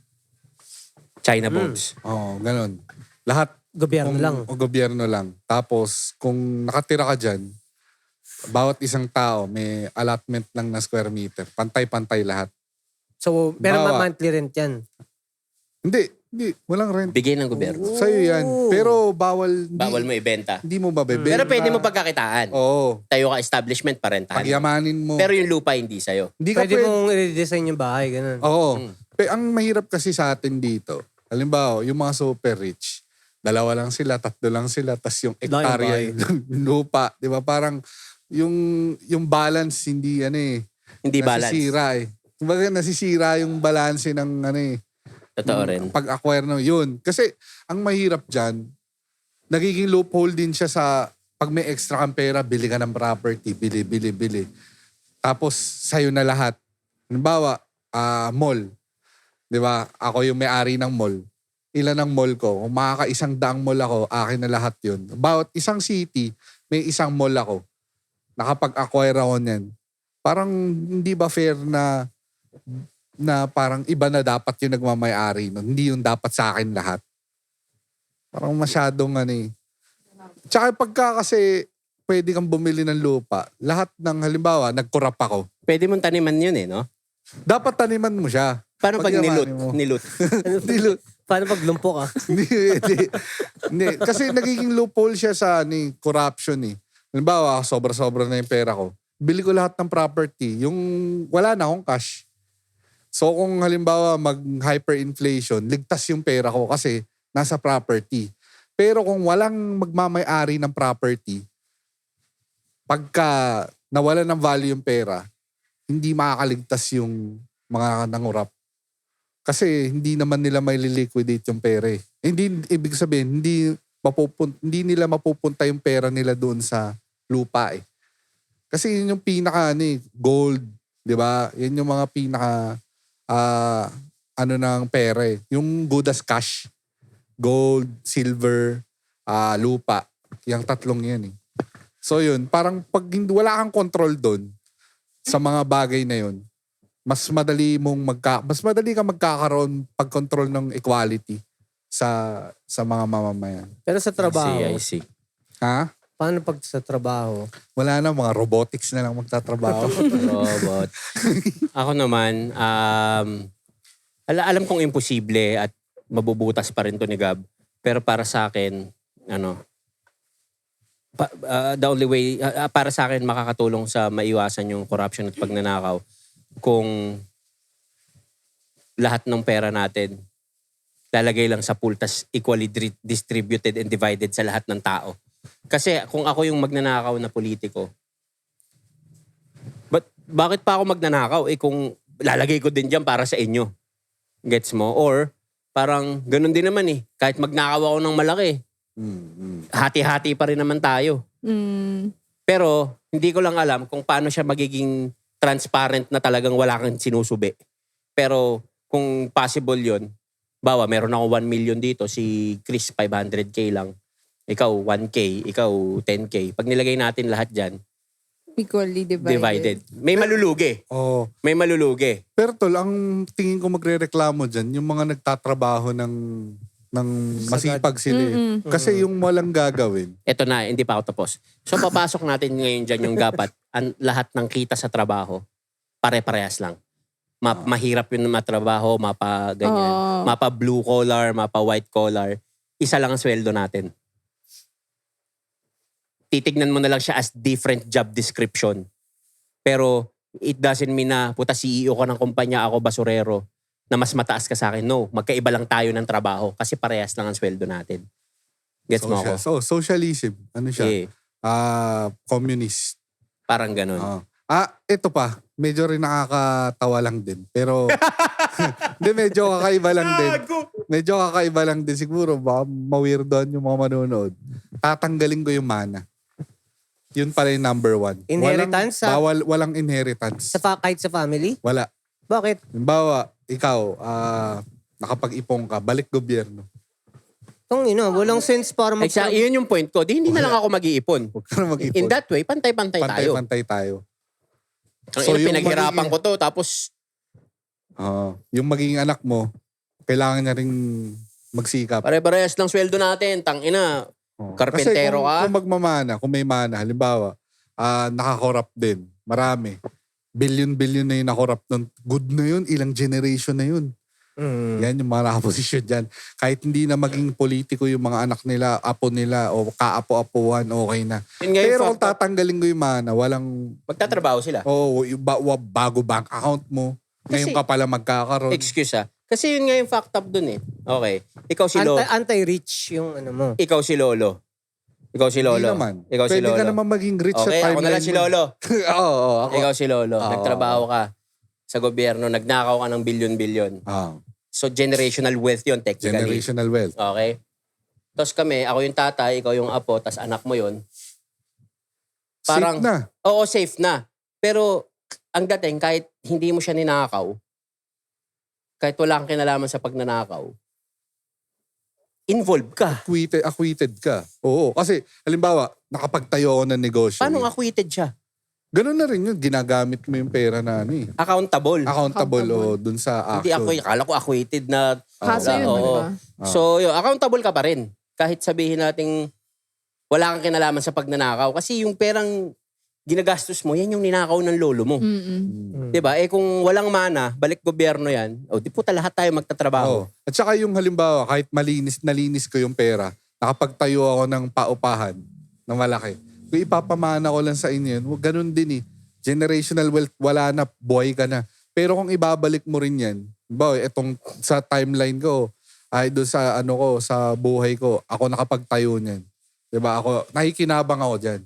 China bones. Oo, ganun. Lahat. Gobyerno lang. O gobyerno lang. Tapos, kung nakatira ka dyan, bawat isang tao may allotment lang na square meter. Pantay-pantay lahat. So, pero Bawa. monthly rent yan. Hindi. Walang rent. Bigay ng gobyerno. Sa'yo yan. Pero bawal. Bawal mo ibenta. Hindi mo mabebenta. Pero pwede mo pagkakitaan. Oo. Tayo ka establishment, parentahan. Pagyamanin mo. Pero yung lupa hindi sa'yo. Hindi ka Pwede mong i-design yung bahay, ganun. Oo. Ang mahirap kasi sa atin dito, halimbawa, yung mga super rich, 2 lang sila, 3 lang sila, tas yung hektarya, yung lupa, di ba? Parang yung balance, hindi Hindi balance. nasisira eh. Kumbaga nasisira yung balance ng Totoo rin. pag-acquire ng yun. Kasi ang mahirap dyan, nagiging loophole din siya sa pag may extra kang pera, bili ka ng property, bili. Tapos sa'yo na lahat. Halimbawa, mall. Di ba? Ako yung may-ari ng mall. Ilan ang mall ko? Kung makaka-100 mall ako, akin na lahat yun. Bawat isang city, may isang mall ako. Nakapag-acquire ako niyan. Parang hindi ba fair na parang iba na dapat yung nagmamay-ari nun. Hindi yung dapat sa akin lahat. Parang masyadong Tsaka pagka kasi pwede kang bumili ng lupa, lahat ng halimbawa, nagkurap ako. Pwede mong taniman yun no? Dapat taniman mo siya. Paano pag Pagyamanin mo. nilut? Nilut. Paano pag lumpo ka? Hindi. Kasi nagiging loophole siya sa corruption eh. Halimbawa, sobra-sobra na yung pera ko. Bili ko lahat ng property. Yung wala na akong cash. So kung halimbawa mag-hyperinflation, ligtas yung pera ko kasi nasa property. Pero kung walang magmamay-ari ng property, pagka nawala ng value yung pera, hindi makakaligtas yung mga nangurap. Kasi hindi naman nila may liquidate yung pera eh. Hindi, ibig sabihin, hindi nila mapupunta yung pera nila doon sa lupa eh. Kasi yun yung pinaka gold, di ba? Yan yung mga pinaka ng pera eh. Yung good as cash. Gold, silver, lupa. Yung 3 yan eh. So yun, parang pag wala kang control doon sa mga bagay na yun, mas madali ka magkakaroon pag-control ng equality sa mga mamamayan. Pero sa trabaho, I see. Ha? paano pag sa trabaho? Wala na, mga robotics na lang magtatrabaho. Robot. Ako naman, alam kong imposible at mabubutas pa rin to ni Gab. Pero para sa akin, the only way, para sa akin makakatulong sa maiwasan yung corruption at pagnanakaw kung lahat ng pera natin lalagay lang sa pool tas equally distributed and divided sa lahat ng tao. Kasi kung ako yung magnanakaw na politiko, bakit pa ako magnanakaw? Kung lalagay ko din dyan para sa inyo. Gets mo? Or parang ganun din naman kahit magnakaw ako ng malaki, hati-hati pa rin naman tayo. Pero hindi ko lang alam kung paano siya magiging transparent na talagang wala kang sinusubi. Pero kung possible yon, bawa meron ako 1 million dito, si Chris 500k lang. Ikaw 1k, ikaw 10k. Pag nilagay natin lahat dyan, Equally divided. May malulugi. Oo. May malulugi. Pero tol, ang tingin ko magre-reklamo dyan, yung mga nagtatrabaho ng masipag sila. Kasi yung walang gagawin. Ito na, hindi pa ako tapos. So papasok natin ngayon dyan yung dapat lahat ng kita sa trabaho, pare-parehas lang. Mahirap yung matrabaho, mapa-ganyan. Mapa-blue collar, mapa-white collar. Isa lang ang sweldo natin. Titignan mo na lang siya as different job description. Pero it doesn't mean na puta CEO ka ng kumpanya, ako basurero, na mas mataas ka sa akin. No, magkaiba lang tayo ng trabaho kasi parehas lang ang sweldo natin. Gets mo ako? So, socialism. Ano siya? Yeah, Communist. parang ganun. Ito pa. Medyo rin nakakatawa lang din. Pero, hindi, medyo kakaiba lang din. Medyo kakaiba lang din. Siguro, baka ma-weirdoan yung mga manonood. Tatanggalin ko yung mana. Yun pala yung number 1. Inheritance Walang inheritance. kahit sa family? Wala. Bakit? Halimbawa, ikaw, nakapag-ipon ka, balik gobyerno. Walang sense para Exactly, yun yung point ko. Di hindi na lang ako mag-iipon. Huwag ka na mag-ipon. In that way, pantay-pantay tayo. Pantay-pantay tayo. So, yung pinaghirapan ko to, tapos yung magiging anak mo, kailangan niya ring magsikap. pare-parehas lang sweldo natin. Tangina, karpentero Kasi ka. kung magmamana, kung may mana, halimbawa, nakakorrupt din. Marami. Billion na yung nakorrupt nun. Good na yun. Ilang generation na yun. Yan yung mga nakaposisyon dyan. Kahit hindi na maging politiko yung mga anak nila, apo nila, o kaapo-apuhan, okay na. Yun nga yung Pero kung fact- tatanggalin ko yung mana, walang, Magtatrabaho sila. bago bank account mo. Ngayon Kasi- ka pala magkakaroon. Excuse Kasi yun nga yung fact up dun eh. Okay. Ikaw si Lolo. Anti-rich yung ano mo. Ikaw si Lolo. Ikaw si Hindi Lolo. naman. Ikaw si Pwede Lolo. ka naman maging rich Okay, sa ako na lang si Lolo. Oo, ako. Ikaw si Lolo. Oo. Nagtrabaho ka sa gobyerno. Nagnakaw ka ng bilyon-bilyon. So generational wealth yun technically. Generational wealth. Okay? Tapos kami, ako yung tatay, ikaw yung apo, tas anak mo yun. Parang- Safe na. Oo, safe na. Pero ang dating, kahit hindi mo siya ninakaw, kahit wala kang kinalaman sa pagnanakaw, involved ka. Acquitted ka. Oo. Kasi, halimbawa, nakapagtayo ako ng negosyo. Paano acquitted siya? Ganun na rin yun. Ginagamit mo yung pera na ano eh. Accountable. Accountable o dun sa Hindi action. ako, akala ko acquitted na. Kaso yun, Oo. di ba? So, yun, accountable ka pa rin. Kahit sabihin nating wala kang kinalaman sa pagnanakaw. Kasi yung perang ginagastos mo, yan yung ninakaw ng lolo mo. Diba? Kung walang mana, balik gobyerno yan, di puta lahat tayo magtatrabaho. Oo. At saka yung halimbawa, kahit nalinis ko yung pera, nakapagtayo ako ng paupahan na malaki. Kung ipapamana ko lang sa inyo yun, ganun din eh. Generational wealth, wala na, buhay ka na. Pero kung ibabalik mo rin yan, etong sa timeline ko, ay doon sa sa buhay ko, ako nakapagtayo niyan. Diba? Ako, nakikinabang ako dyan.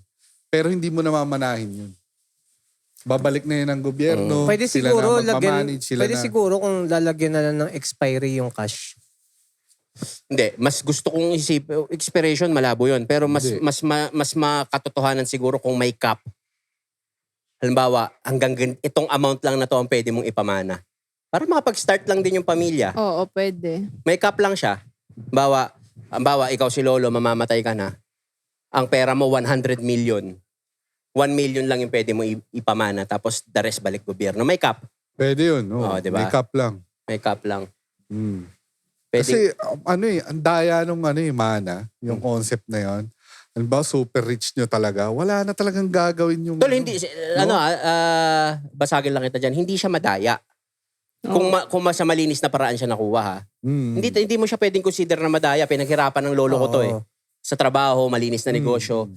Pero hindi mo namamanahin yun. Babalik na yun ng gobyerno. Pwede sila siguro na magmamanage, sila pwede na. siguro kung lalagyan na lang ng expiry yung cash. Hindi, mas gusto kong expiration, malabo yun. Pero Hindi. mas makatotohanan siguro kung may cap. Halimbawa, itong amount lang na to ang pwede mong ipamana. Para makapag-start lang din yung pamilya. Oo, pwede. May cap lang siya. Halimbawa, ikaw si Lolo, mamamatay ka na. Ang pera mo, 100 million. 1 million lang yung pwede mo ipamana. Tapos the rest balik gobyerno. May cap. Pwede yun. Oh. Oo, diba? May cap lang. May cap lang. Kasi Pwede, ang daya nung mana, yung concept na yun. Halimbawa, super rich nyo talaga. Wala na talagang gagawin yung... Tol, hindi, basagin lang kita dyan. Hindi siya madaya. Kung sa malinis na paraan siya nakuha ha. Hindi mo siya pwedeng consider na madaya. Pinaghirapan ng lolo ko to eh. Sa trabaho, malinis na negosyo.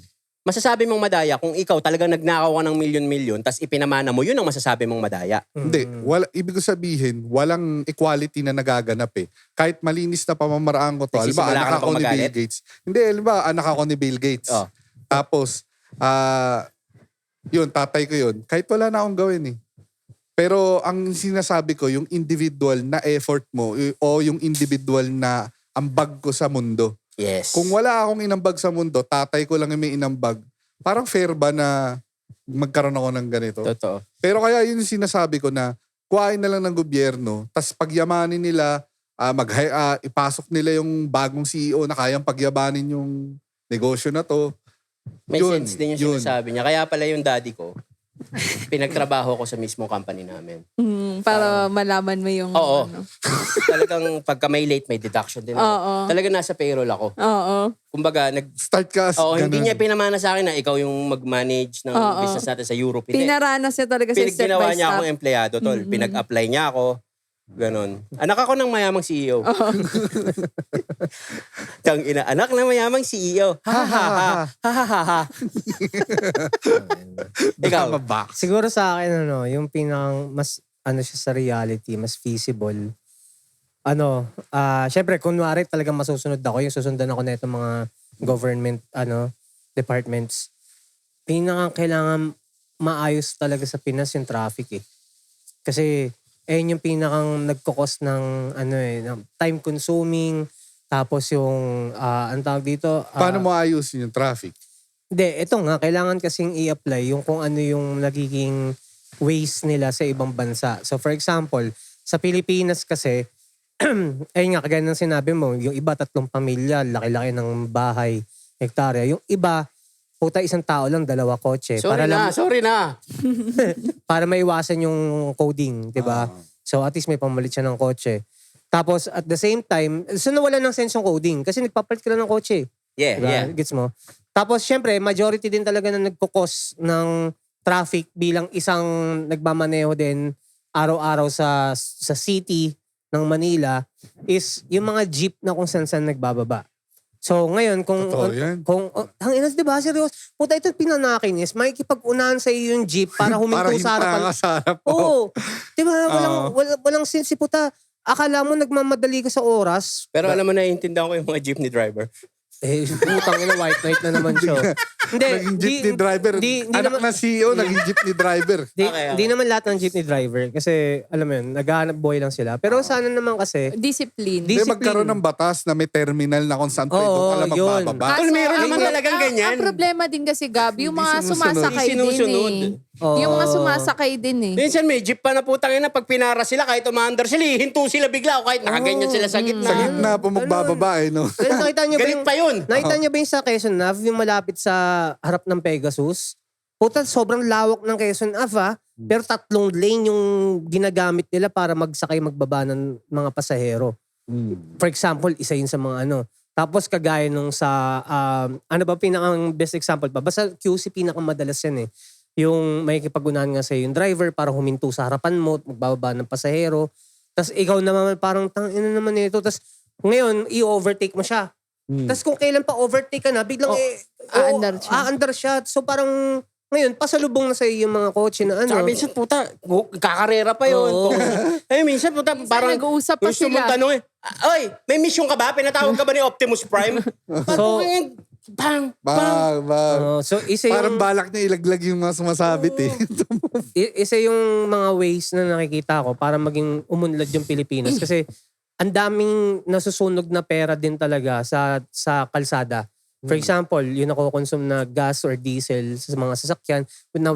Masasabi mong madaya kung ikaw talagang nagnakaw ka ng milyon-milyon tas ipinamana mo, yun ang masasabi mong madaya. Hindi. Ibig ko sabihin, walang equality na nagaganap eh. Kahit malinis na pamamaraan ko to. Halimbawa, Nagsisimula ka anak na ako bang ni Bill magalit? Gates. Hindi, halimbawa, anak ako ni Bill Gates. Oh. Tapos, yun, tatay ko yun. Kahit wala na akong gawin eh. Pero ang sinasabi ko, yung individual na effort mo o yung individual na ambag ko sa mundo. Yes. Kung wala akong inambag sa mundo, tatay ko lang yung may inambag, parang fair ba na magkaroon ako ng ganito? Totoo. Pero kaya yun yung sinasabi ko na kuhain na lang ng gobyerno, tas pagyamanin nila, ipasok nila yung bagong CEO na kayang pagyabanin yung negosyo na to. May Yun, sense din yung yun. sinasabi niya. Kaya pala yung daddy ko, pinagtrabaho ko sa mismong company namin. Para malaman mo yung Oo. ano. Talagang pagka may late, may deduction din ako. Oo. Talagang nasa payroll ako. Oo. Kumbaga, Start ka as hindi ganun. niya pinamana sa akin na ikaw yung mag-manage ng Oo. business natin sa Europe. Hindi. Pinaranas niya talaga sa step Ginawa by niya step. akong empleyado, tol. Pinag-apply niya ako. Ganon. Anak ako ng mayamang CEO. Tang ina, anak ng mayamang CEO. Ha ha ha. Ha ha ha ha. Ikaw. Drama box. Siguro sa akin, yung pinang mas, siya sa reality, mas feasible. Syempre, kunwari talagang masusunod ako, yung susundan ako na itong mga government, departments. Kailangan maayos talaga sa Pinas yung traffic eh. Kasi, ayun yung pinakang nagkukos ng, ng time consuming, tapos yung, ang tawag dito. Paano mo ayusin yung traffic? Hindi, ito nga, kailangan kasing i-apply yung kung ano yung nagiging ways nila sa ibang bansa. So for example, sa Pilipinas kasi, ayun nga, kagaya ng sinabi mo, yung iba 3 pamilya, laki-laki ng bahay, hektarya. Yung iba, puta 1 tao lang, 2 kotse. Sorry na. Para maiwasan yung coding, di ba? So at least may pamalit siya ng kotse. Tapos at the same time, so nawala ng sense yung coding kasi nagpapalit ka lang ng kotse. Yeah, Diba? yeah. Gets mo? Tapos syempre, majority din talaga na nagkukos ng traffic bilang isang nagmamaneho din araw-araw sa city ng Manila is yung mga jeep na kung saan nagbababa. So ngayon, Totoo yan. ang inas, di ba? Seryoso. Puta, ito pinanakin is makikipag-unahan sa iyo yung jeep para huminto sa harapan. sa harap mo. Oo. Di ba? Walang sense. Puta, akala mo nagmamadali ka sa oras. Pero alam mo, naiintindihan ko yung mga jeepney driver. Putang ina, white knight na naman siya. Hindi. Naging jeepney driver. Anak na CEO, naging jeepney driver. Di naman lahat ng jeepney driver. Kasi, alam mo yun, naghahanap buhay lang sila. Pero sana naman kasi, Discipline. Hindi magkaroon ng batas na may terminal na kung saan pwede Oo, ka lang yun. magbababa. Tol, meron naman talagang ganyan. Ang problema din kasi, Gabi, yung mga Hindi sumasakay sinusunod. din Oo. Yung mga sumasakay din eh. Minsan may jeep pa na putang ina, pag pinara sila, kahit umaandar sila, hinto sila bigla o kahit nakaganyan sila sa gitna. Sa gitna po magbababa no? Pero nakita niyo ba Galit pa yun. Nakita niyo ba yung sa Quezon Ave, yung malapit sa harap ng Pegasus? Puta, sobrang lawak ng Quezon Ave pero 3 lane yung ginagamit nila para magsakay magbaba ng mga pasahero. For example, isa yun sa mga Tapos kagaya nung sa, pinakang best example pa? Basta QC pinakamadalas yan eh. Yung may kipag-unahan nga sa'yo yung driver para huminto sa harapan mo at magbababa ng pasahero. Tapos ikaw naman parang tangina naman ito. Tapos ngayon, i-overtake mo siya. Tapos kung kailan pa overtake ka na, biglang aandar siya. So parang ngayon, pasalubong na sa'yo yung mga kotse na Tsaka minsan puta, kakarera pa yun. Oo. Minsan puta, parang nag-uusap pa gusto sila. mong tanong oy, may mission ka ba? Pinatawag ka ba ni Optimus Prime? So, Bang! so isa Parang yung, balak niya ilaglag yung mga sumasabit eh. isa yung mga ways na nakikita ko para maging umunlad yung Pilipinas. Kasi ang daming nasusunog na pera din talaga sa kalsada. For example, yung nakokonsume na gas or diesel sa mga sasakyan,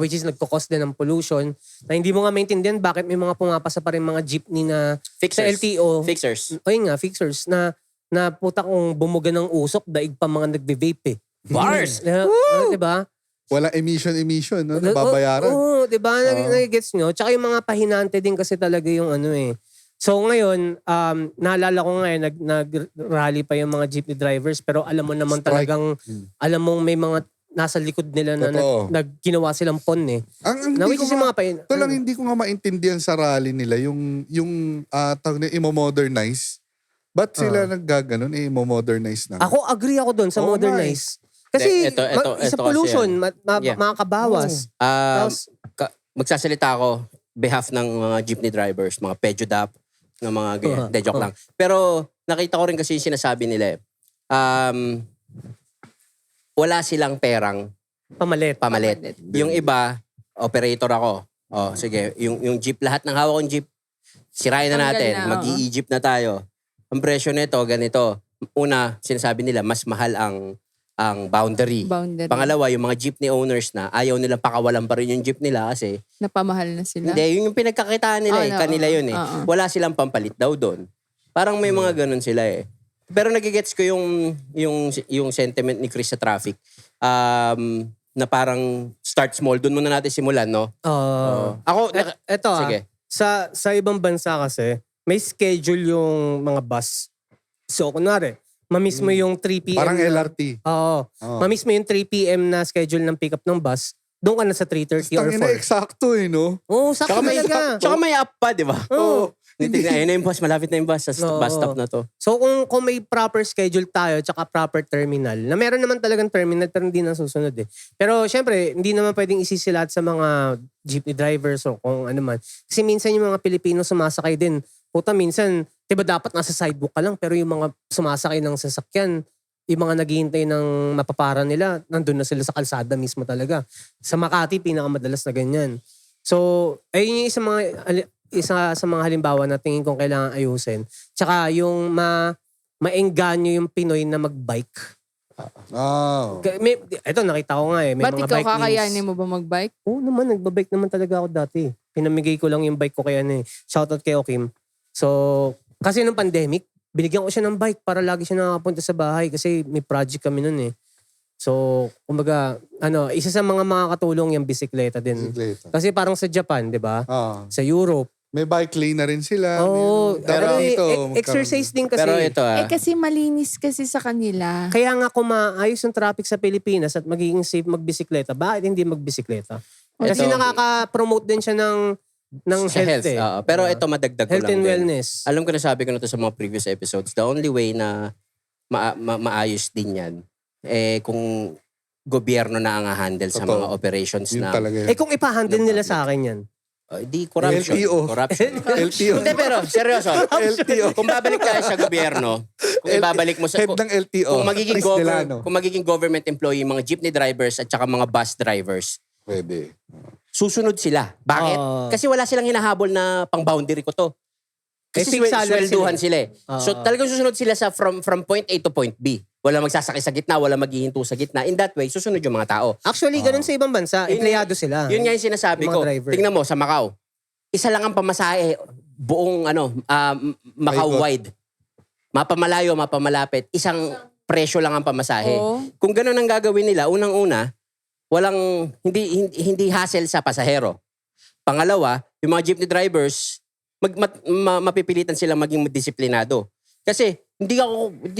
which is nagkukos din ng pollution, na hindi mo nga maintindihan bakit may mga pumapasa pa rin mga jeepney na sa LTO. Fixers. Ayun nga, fixers na puta kung bumuga ng usok, daig pa mga nagbe-vape eh. Bars! Diba? Walang emission, no? Nababayaran. Oo, diba? Nag-gets nyo? Tsaka yung mga pahinante din kasi talaga yung So ngayon, naalala ko nga nag-rally pa yung mga jeepney drivers pero alam mo naman talagang, alam mong may mga nasa likod nila na ginawa silang pon eh. Ang hindi ko hindi ko nga maintindihan sa rally nila yung tawag na imo-modernize. Ba't sila naggaganon imo-modernize na? Ako agree ako doon sa modernize. Kasi Ito sa pollution, Yeah. makakabawas. Magsasalita ako behalf ng mga jeepney drivers, mga pedjodap, ng mga ganyan. De, joke lang. Pero nakita ko rin kasi yung sinasabi nila wala silang perang Pamalit. Yung iba, operator ako. Sige, yung jeep, lahat ng hawak kong jeep, sirain na natin. Mag-i-jeep na tayo. Ang presyo nito, ganito. Una, sinasabi nila, mas mahal ang boundary. Pangalawa, yung mga jeepney owners na ayaw nilang pakawalan pa rin yung jeep nila kasi Napamahal na sila. hindi, yun yung pinagkakitaan nila kanila yun eh. Wala silang pampalit daw doon. Parang may mga ganun sila eh. Pero nagigets ko yung sentiment ni Chris sa traffic. Na parang start small. Doon muna natin simulan, no? Ako, Eto sige. Sa ibang bansa kasi, may schedule yung mga bus. So, kunwari, mamiss mo yung 3 p.m. Parang LRT. Oo. Mamiss mo yung 3 p.m. na schedule ng pick up ng bus. Doon ka na sa 3:30 or 4. Tangina, eksakto no? Oo, sakto talaga. Tsaka may app pa, di ba? Oo. Ayun na yung bus, malapit na yung bus. Sa Oo. bus stop na to. So kung may proper schedule tayo tsaka proper terminal, na meron naman talagang terminal pero hindi na susunod eh. Pero syempre, hindi naman pwedeng isisi lahat sa mga jeepney drivers o kung ano man. Kasi minsan yung mga Pilipino sumasakay din. Puta, minsan, diba dapat nasa sidewalk ka lang pero yung mga sumasakay ng sasakyan, yung mga naghihintay ng mapapara nila, nandun na sila sa kalsada mismo talaga. Sa Makati, pinakamadalas na ganyan. So, ayun yung isa sa mga halimbawa na tingin kong kailangan ayusin. Tsaka yung maengganyo yung Pinoy na magbike. Oh. Ito, nakita ko nga eh. May Ba't mga ikaw bike kakayanin mo ba magbike? Oo naman, nagbabike naman talaga ako dati. Pinamigay ko lang yung bike ko kay ano eh. Shoutout kay Okim. So, kasi nung pandemic, binigyan ko siya ng bike para lagi siya nakakapunta sa bahay kasi may project kami nun eh. So, kumbaga, isa sa mga makakatulong yung bisikleta din. Bisikleta. Kasi parang sa Japan, di ba? Sa Europe. May bike lane na rin sila. Oo. Dapat dito, exercise din kasi. Pero ito Kasi malinis kasi sa kanila. Kaya nga kung maayos yung traffic sa Pilipinas at magiging safe magbisikleta, bakit hindi magbisikleta? Kasi Ito. nakaka-promote din siya ng sa health health. eh. Pero ito madagdag ko Health lang and din. wellness. Alam ko na sabi ko na to sa mga previous episodes. The only way na maayos din yan, kung gobyerno na ang handle sa Totoo. mga operations Yun na... talaga yun. Kung ipahandle nila sa akin yan. Di corruption. LTO. Corruption. LTO. Hindi, pero seryoso. LTO. Kung babalik tayo sa gobyerno, kung ibabalik mo sa... Head ng LTO. Kung magiging government employee, mga jeepney drivers at saka mga bus drivers, Pwede. susunod sila. Bakit? Kasi wala silang hinahabol na pang-boundary ko to. Kasi fixed salary swelduhan sila eh. Oo. So talagang susunod sila sa from point A to point B. Wala magsasakay sa gitna, wala maghihinto sa gitna. In that way, susunod yung mga tao. Actually, ganun sa ibang bansa. Empleyado sila. Yun nga yung sinasabi Yung mga ko. driver. Tingnan mo, sa Macau, isa lang ang pamasahe, buong Macau Ikot. wide. Mapamalayo, mapamalapit, isang presyo lang ang pamasahe. Oo. Kung ganun ang gagawin nila, unang-una, walang hindi hassle sa pasahero. Pangalawa, yung mga jeepney drivers, mapipilitan sila maging disiplinado. Kasi hindi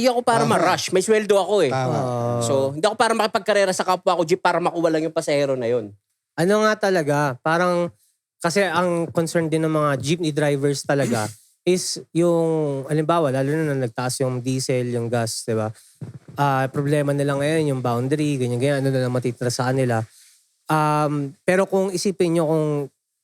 ako para ma-rush, may sweldo ako eh. Tama. So, hindi ako para makipagkarera sa kapwa ko jeep para makuha lang yung pasahero na yun. Ano nga talaga, parang kasi ang concern din ng mga jeepney drivers talaga is yung, halimbawa, lalo na nagtaas yung diesel, yung gas, di ba? Problema nila ngayon, yung boundary, ganyan, ano na lang matitira sa kanila. Pero kung isipin nyo kung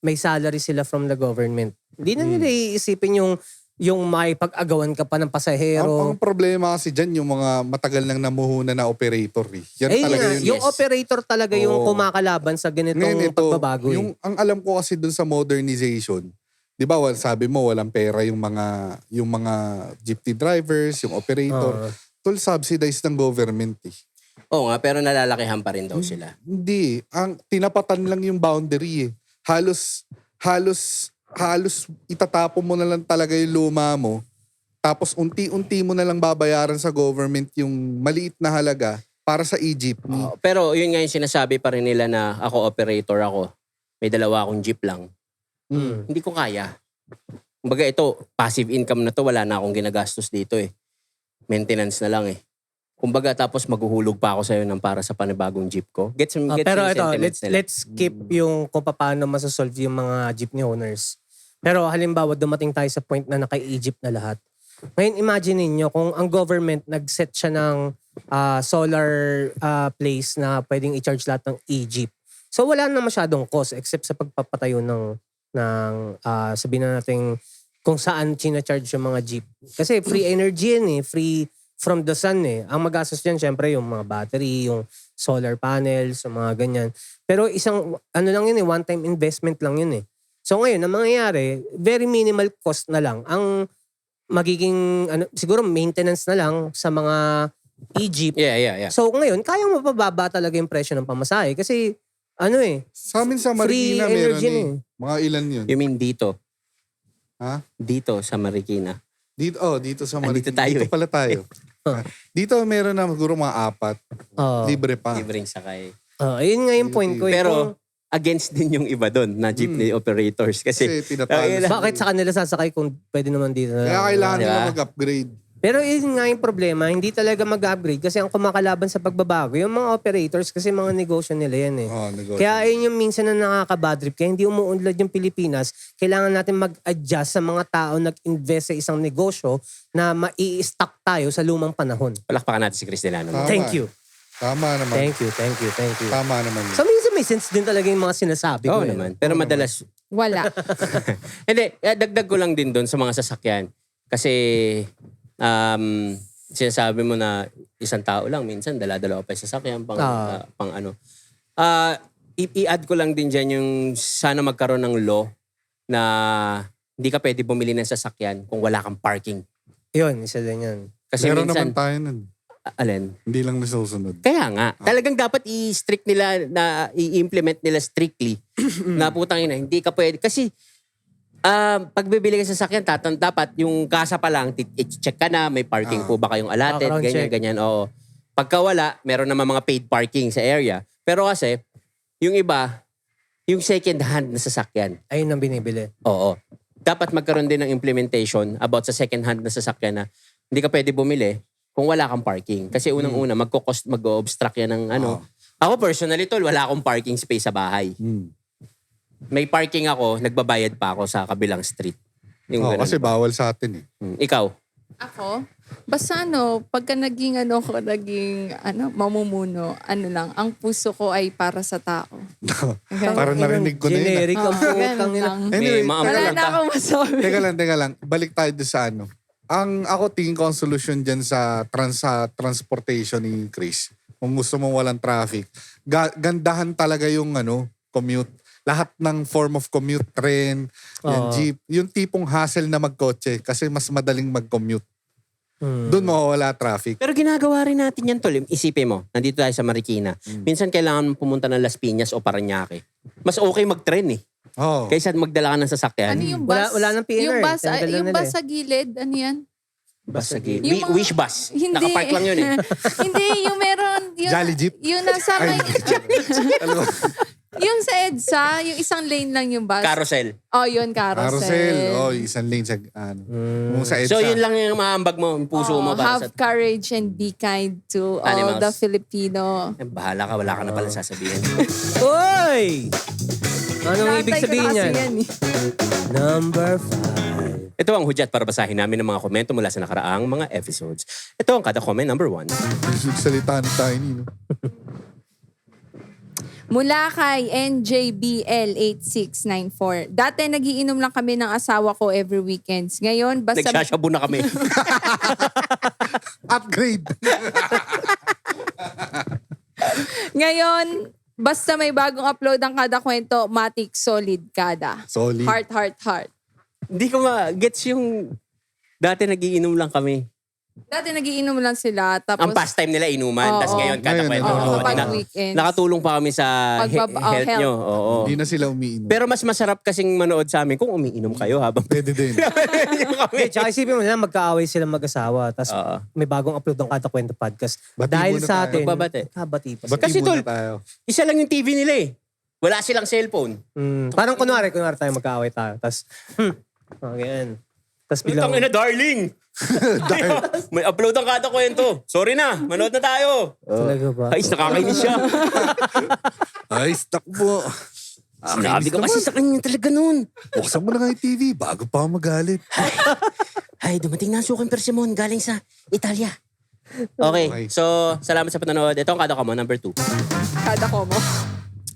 may salary sila from the government, hindi na nila iisipin yung makipag-agawan ka pa ng pasahero. Ang problema kasi dyan, yung mga matagal nang namuhunan na operator. Yan talaga yun. Yung operator talaga yung Oo. kumakalaban sa ganitong Ngayon ito, pagbabago. ang alam ko kasi dun sa modernization, di ba sabi mo walang pera yung mga jeepney drivers, yung operator. Tol, subsidized ng government eh. Oo nga, pero nalalakihan pa rin daw sila. Hindi. Ang tinapatan lang yung boundary eh. Halos itatapon mo na lang talaga yung luma mo. Tapos unti-unti mo na lang babayaran sa government yung maliit na halaga para sa e-jeepney. Pero yun nga yung sinasabi pa rin nila na ako operator ako. May dalawa akong jeep lang. Hindi ko kaya. Kumbaga ito, passive income na to, wala na akong ginagastos dito eh. Maintenance na lang eh. Kumbaga tapos maghuhulog pa ako sa'yo ng para sa panibagong jeep ko. Pero ito, let's skip yung kung paano masasolve yung mga jeepney owners. Pero halimbawa, dumating tayo sa point na naka-e-jeep na lahat. Ngayon, imagine niyo kung ang government nag-set siya ng solar place na pwedeng i-charge lahat ng e-jeep. So wala na masyadong cost except sa pagpapatayo ng sabihin na natin kung saan charge yung mga jeep. Kasi free energy yan eh. Free from the sun eh. Ang magastos dyan, syempre, yung mga battery, yung solar panels, yung mga ganyan. Pero isang, lang yun eh, one-time investment lang yun eh. So ngayon, ang mangyayari, very minimal cost na lang. Ang magiging, siguro maintenance na lang sa mga e-jeep. Yeah. So ngayon, kayang mapababa talaga yung presyo ng pamasahe. Kasi, Sa amin sa Marikina free meron energy eh. Mga ilan yun? You mean dito? Ha? Dito sa Marikina. Dito sa Marikina. Dito tayo Dito pala tayo. Dito meron na siguro mga 4. Libre pa. Libreng sakay. Ayun nga yung point ko. Pero, against din yung iba doon na jeepney operators. Kasi Kasi tinatalo. Bakit sa kanila sasakay kung pwede naman dito na? Kaya kailangan Diba? nila mag-upgrade. Pero yun nga yung problema, hindi talaga mag-upgrade kasi ang kumakalaban sa pagbabago, yung mga operators kasi mga negosyo nila yan eh. Negosyo. Kaya yun yung minsan na nakaka-bad trip. Kaya hindi umuunlad yung Pilipinas. Kailangan natin mag-adjust sa mga tao nag-invest sa isang negosyo na mai-stock tayo sa lumang panahon. Palakpakan natin si Chris Delano. Tama. Thank you. Tama naman. Thank you. Tama naman. So minsan may sense din talaga yung mga sinasabi Oo ko. naman. Pero madalas, Wala. hindi, dagdag ko lang din doon sa mga sasakyan. Kasi, sinasabi mo na isang tao lang, minsan dala-dala pa yung sasakyan, pang ano. I-add ko lang din dyan yung sana magkaroon ng law na hindi ka pwede bumili ng sasakyan kung wala kang parking. Yun, isa din yan. Kasi Meron minsan, naman tayo nun. alin? Hindi lang nasusunod. Kaya nga, talagang dapat i-strict nila na i-implement nila strictly na putang ina, hindi ka pwede. Kasi pag bibili ka sa sasakyan, dapat yung kasa pa lang, i-check ka na, may parking po ba kayong allotted, Background check. ganyan, oo. Pagka wala, meron naman mga paid parking sa area. Pero kasi, yung iba, yung second hand na sasakyan, Ayun ang binibili. oo. Dapat magkaroon din ng implementation about sa second hand na sasakyan na hindi ka pwede bumili kung wala kang parking. Kasi unang-una, mag-obstruct yan ng ano. Ako personally, tol, wala akong parking space sa bahay. May parking ako, nagbabayad pa ako sa kabilang street. Yung ganun. Kasi bawal sa atin eh. Ikaw? Ako? Basta pagka naging mamumuno, ang puso ko ay para sa tao. Parang narinig ko na yun. Generic ang putang Ganun nila. lang. Anyway, May mga Wala ampul na ka. akong masabi. Teka lang. Balik tayo doon sa ano. Ako tingin ko ang solusyon dyan sa transportation ni Chris. Kung gusto mong walang traffic. Gandahan talaga yung commute. Lahat ng form of commute, train, yan, jeep. Yung tipong hassle na magkotse kasi mas madaling mag-commute. Doon mawawala traffic. Pero ginagawa rin natin yan, tol. Isipin mo, nandito tayo sa Marikina. Minsan kailangan mo pumunta ng Las Piñas o Paranaque. Mas okay mag-train eh. Oh. Kaysa magdala ka ng sasakyan. Ano yung bus? Wala ng PNR. Yung bus, Tinanggal na yung nila bus sa gilid, ano yan? Bus sa gilid. Yung mga- Wish bus. Hindi. Nakapark lang yun eh. Hindi, yung meron. Yung, Jolly Jeep? Yung nasa may... Ano? yung sa EDSA, yung isang lane lang yung bus. Carousel. Oh, yun, carousel. Carousel. Isang lane sa kung sa EDSA. So yun lang yung maambag mo, yung puso mo. Para Have sa... courage and be kind to all Animals. the Filipino. Bahala ka, wala ka na pala sasabihin. Uy! Anong ibig Natay ko sabihin na kasi yan? yan eh. Number 5. Ito ang hudyat para basahin namin ng mga komento mula sa nakaraang mga episodes. Ito ang kada comment number 1. Salita ni Tiny, no? Mula kay NJBL8694. Dati nagiinom lang kami ng asawa ko every weekends. Ngayon, basta... Nagsashabu na kami. Upgrade! Ngayon, basta may bagong upload ang kada kwento, matik solid kada. Solid. Heart. Hindi ko ma-gets yung dati nagiinom lang kami. Dati nagiinom lang sila. Tapos, Ang pastime nila inuman. Oo. Tapos ngayon kada Ngayon, kwento. oo, Oo, pag na- weekends. nakatulong pa kami sa health health. nyo. Oo. Hindi na sila umiinom. Pero mas masarap kasing manood sa amin kung umiinom kayo habang Pwede din. Okay, tsaka isipin mo na magkaaway sila mag-asawa tapos Oo. may bagong upload ng Kada Kwento Podcast. Bati Dahil muna sa tayo. atin, Magbabate. kabati pa Bati Kasi, muna tol, tayo. isa lang yung TV nila eh. Wala silang cellphone. Parang kunwari tayo magkaaway tayo. Tapos, okay yan. Tapos Putang bilang, ina, darling! May upload ang kada kwento. Sorry na, manood na tayo. talaga ba? Ay, nakakainis siya. Ay, stuck po. Sinabi ko kasi sa kanya talaga noon. Buksan mo na nga yung TV bago pa ako magalit. Ay, dumating na ang suking persimon galing sa Italia. Okay, so salamat sa panonood. Ito ang kada ko mo, number 2. kada ko mo.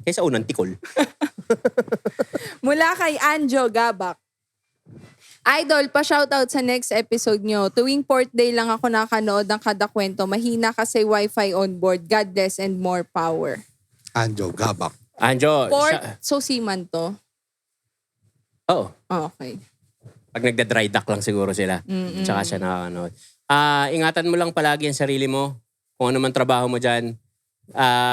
Kaysa unang tikol. Mula kay Anjo Gabak. Idol, pa-shoutout sa next episode nyo. Tuwing port day lang ako nakanood ng kada kwento. Mahina kasi wifi on board. God bless and more power. Anjo, Gabak. Anjo, Port, so seaman to. Oo. Oh, okay. Pag nagda-dry dock lang siguro sila. Tsaka siya nakakanood. Ingatan mo lang palagi ang sarili mo. Kung ano man trabaho mo dyan.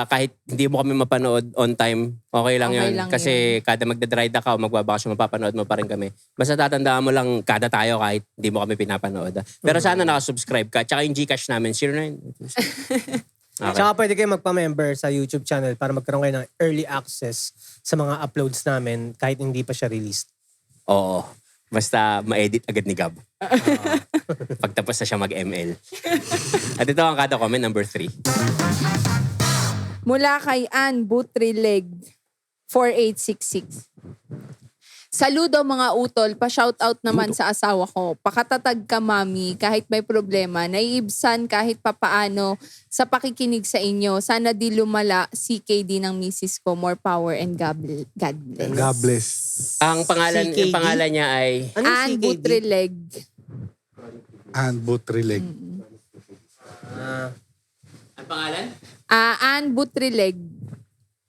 Kahit hindi mo kami mapanood on time, okay lang Okay yun. lang Kasi kada magda-dry dock ka o magbabakasyon, mapapanood mo pa rin kami. Basta tatandaan mo lang kada tayo kahit hindi mo kami pinapanood. Pero sana nakasubscribe ka. Tsaka yung Gcash namin, 09. Okay. Tsaka pwede kayo magpa-member sa YouTube channel para magkaroon kayo ng early access sa mga uploads namin kahit hindi pa siya released. Oo. Basta ma-edit agad ni Gab. Pagtapos na siya mag-ML. At ito ang kada comment number 3. Mula kay Ann Butrileg, 4866. Saludo mga utol, pa-shoutout naman sa asawa ko. Pakatatag ka mami, kahit may problema. Naiibsan kahit papaano sa pakikinig sa inyo. Sana di lumala CKD ng misis ko. More power and God bless. God bless. Ang pangalan niya ay Anong Ann CKD? Butrileg. And Butrileg. Ang pangalan? Ann Butrileg.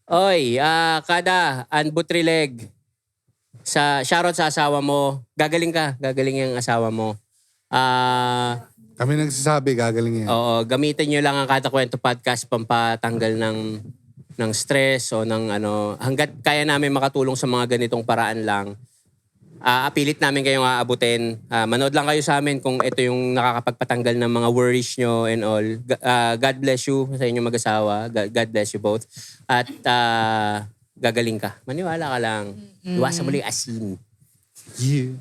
Oy, kada Ann Butrileg. Shoutout sa asawa mo. Gagaling ka. Gagaling yung asawa mo. Kami nagsasabi, gagaling yan. Oo, gamitin nyo lang ang Kada Kwento Podcast pampatanggal ng stress o ng ano. Hanggat kaya namin makatulong sa mga ganitong paraan lang, apilit namin kayong aabutin. Manood lang kayo sa amin kung ito yung nakakapagpatanggal ng mga worries nyo and all. God bless you sa inyong mag-asawa. God bless you both. At gagaling ka. Maniwala ka lang. Iwasan mo lang yung asin. Yeah.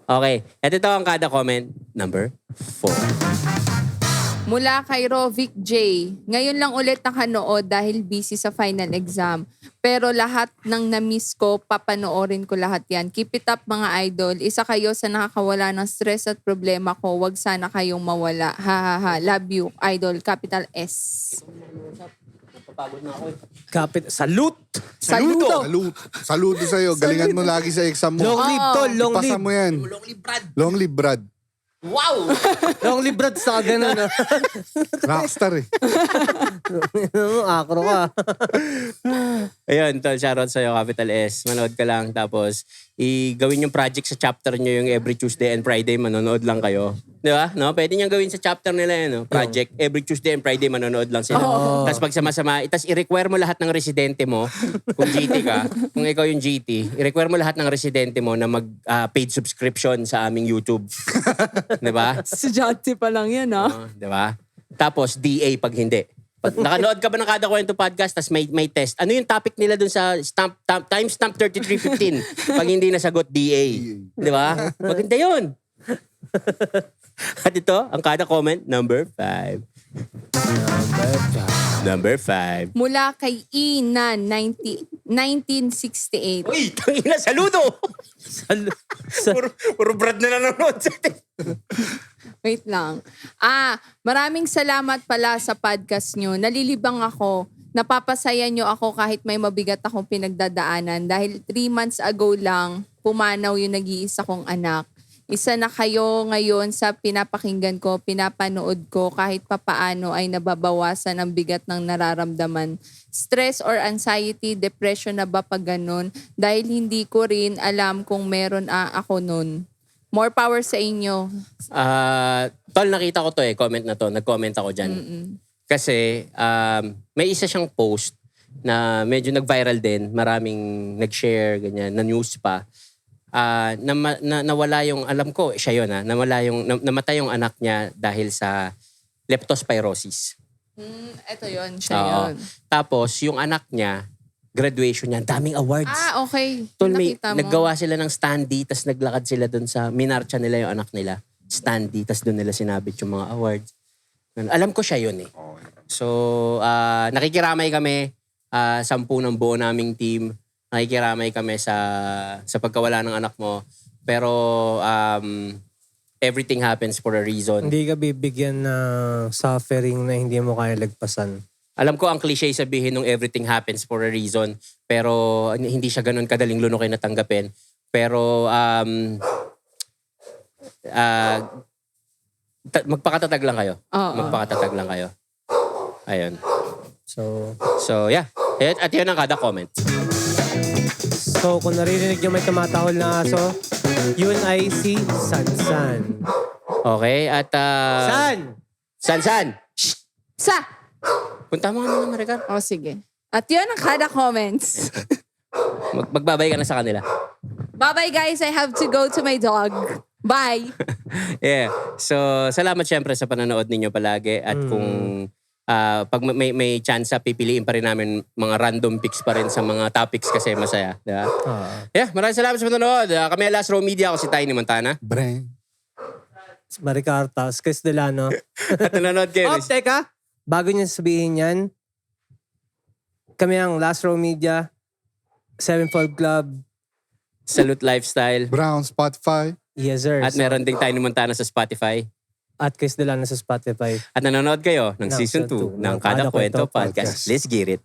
Okay. At ito ang kada comment number 4. Mula kay Rovic J. Ngayon lang ulit nakanood dahil busy sa final exam. Pero lahat ng na-miss ko, papanoorin ko lahat yan. Keep it up mga idol. Isa kayo sa nakakawala ng stress at problema ko. Wag sana kayong mawala. Ha ha ha. Love you, idol. Capital S. Salute! Saludo! Saludo sa'yo. Galingan mo lagi sa exam mo. Long live tol, long Ipasa live. mo yan. Long live Brad. Wow! Long live Brad sa ganun. Rockstar eh. Akro ka. Ayun, tol, shoutout sa'yo, Capital S. Manood ka lang, tapos gawin yung project sa chapter nyo yung every Tuesday and Friday, manonood lang kayo. Di ba? No? Pwede niyang gawin sa chapter nila yun, no? Project, every Tuesday and Friday, manonood lang sila. Tapos pag sama-sama, tapos i-require mo lahat ng residente mo, kung GT ka, kung ikaw yung GT, i-require mo lahat ng residente mo na mag-paid subscription sa aming YouTube. Di ba? Estudyante pa lang yan, ha? Di ba? Tapos DA pag hindi. Pag nakanood ka ba ng Kada Kwento Podcast, tapos may test. Ano yung topic nila dun sa timestamp 3315? Pag hindi nasagot, DA. Di ba? Maganda yun. At ito, ang kada comment, number 5. Number 5. Mula kay Inan, 1968. Uy, tangina, saludo! Puro Brad na nanonood sa atin. Wait lang. Maraming salamat pala sa podcast nyo. Nalilibang ako. Napapasaya nyo ako kahit may mabigat akong pinagdadaanan. Dahil 3 months ago lang, pumanaw yung nag-iisa kong anak. Isa na kayo ngayon sa pinapakinggan ko, pinapanood ko, kahit papaano ay nababawasan ang bigat ng nararamdaman. Stress or anxiety, depression na ba pag ganun? Dahil hindi ko rin alam kung meron ako nun. More power sa inyo. Tol, nakita ko to comment na to. Nag-comment ako dyan. Kasi may isa siyang post na medyo nag-viral din. Maraming nag-share, ganyan, na news pa. Nawala yung, alam ko, siya yun namatay yung anak niya dahil sa leptospirosis. Ito yun, siya yun. Tapos, yung anak niya, graduation niya, daming awards. Okay. Tol, Nakita mo. naggawa sila ng standee, tas naglakad sila dun sa, minarcha nila yung anak nila. Standee, tas dun nila sinabit yung mga awards. Alam ko siya yun eh. So, nakikiramay kami, 10 ng buo naming team. Nakikiramay kami sa pagkawala ng anak mo. Pero, everything happens for a reason. Hindi ka bibigyan ng suffering na hindi mo kaya lagpasan. Alam ko ang cliche sabihin ng everything happens for a reason, pero hindi siya ganun kadaling lunukin na tanggapin. Pero magpakatatag lang kayo. Magpakatatag lang kayo. Ayun. So yeah. At yun ang kada comment. So, kung naririnig nyo may tumatahol na aso, yun ay si Sansan. Okay, at San? Sa! Punta mo nga naman, Ricar. Sige. At yun ang kada comments. Magbabay ka na sa kanila. Bye-bye guys, I have to go to my dog. Bye! Yeah. So, salamat syempre sa panonood ninyo palagi. At kung pag may chance, pipiliin pa rin namin mga random picks pa rin sa mga topics kasi masaya. Diba? Yeah, maraming salamat sa panonood. Kami Last Row Media, ako si Tiny Montana. Breng. Maricartas, Chris Delano. At nanonood kayo. Teka. Bago niya sabihin yan, kami ang Last Row Media, Sevenfold Club. Salute Lifestyle. Brown, Spotify. Yes, sir. At meron ding Tiny Montana sa Spotify. At Chris Delano sa Spotify. At nanonood kayo ng Ng Season Season 2 ng Kada Kwento Podcast. Let's get it.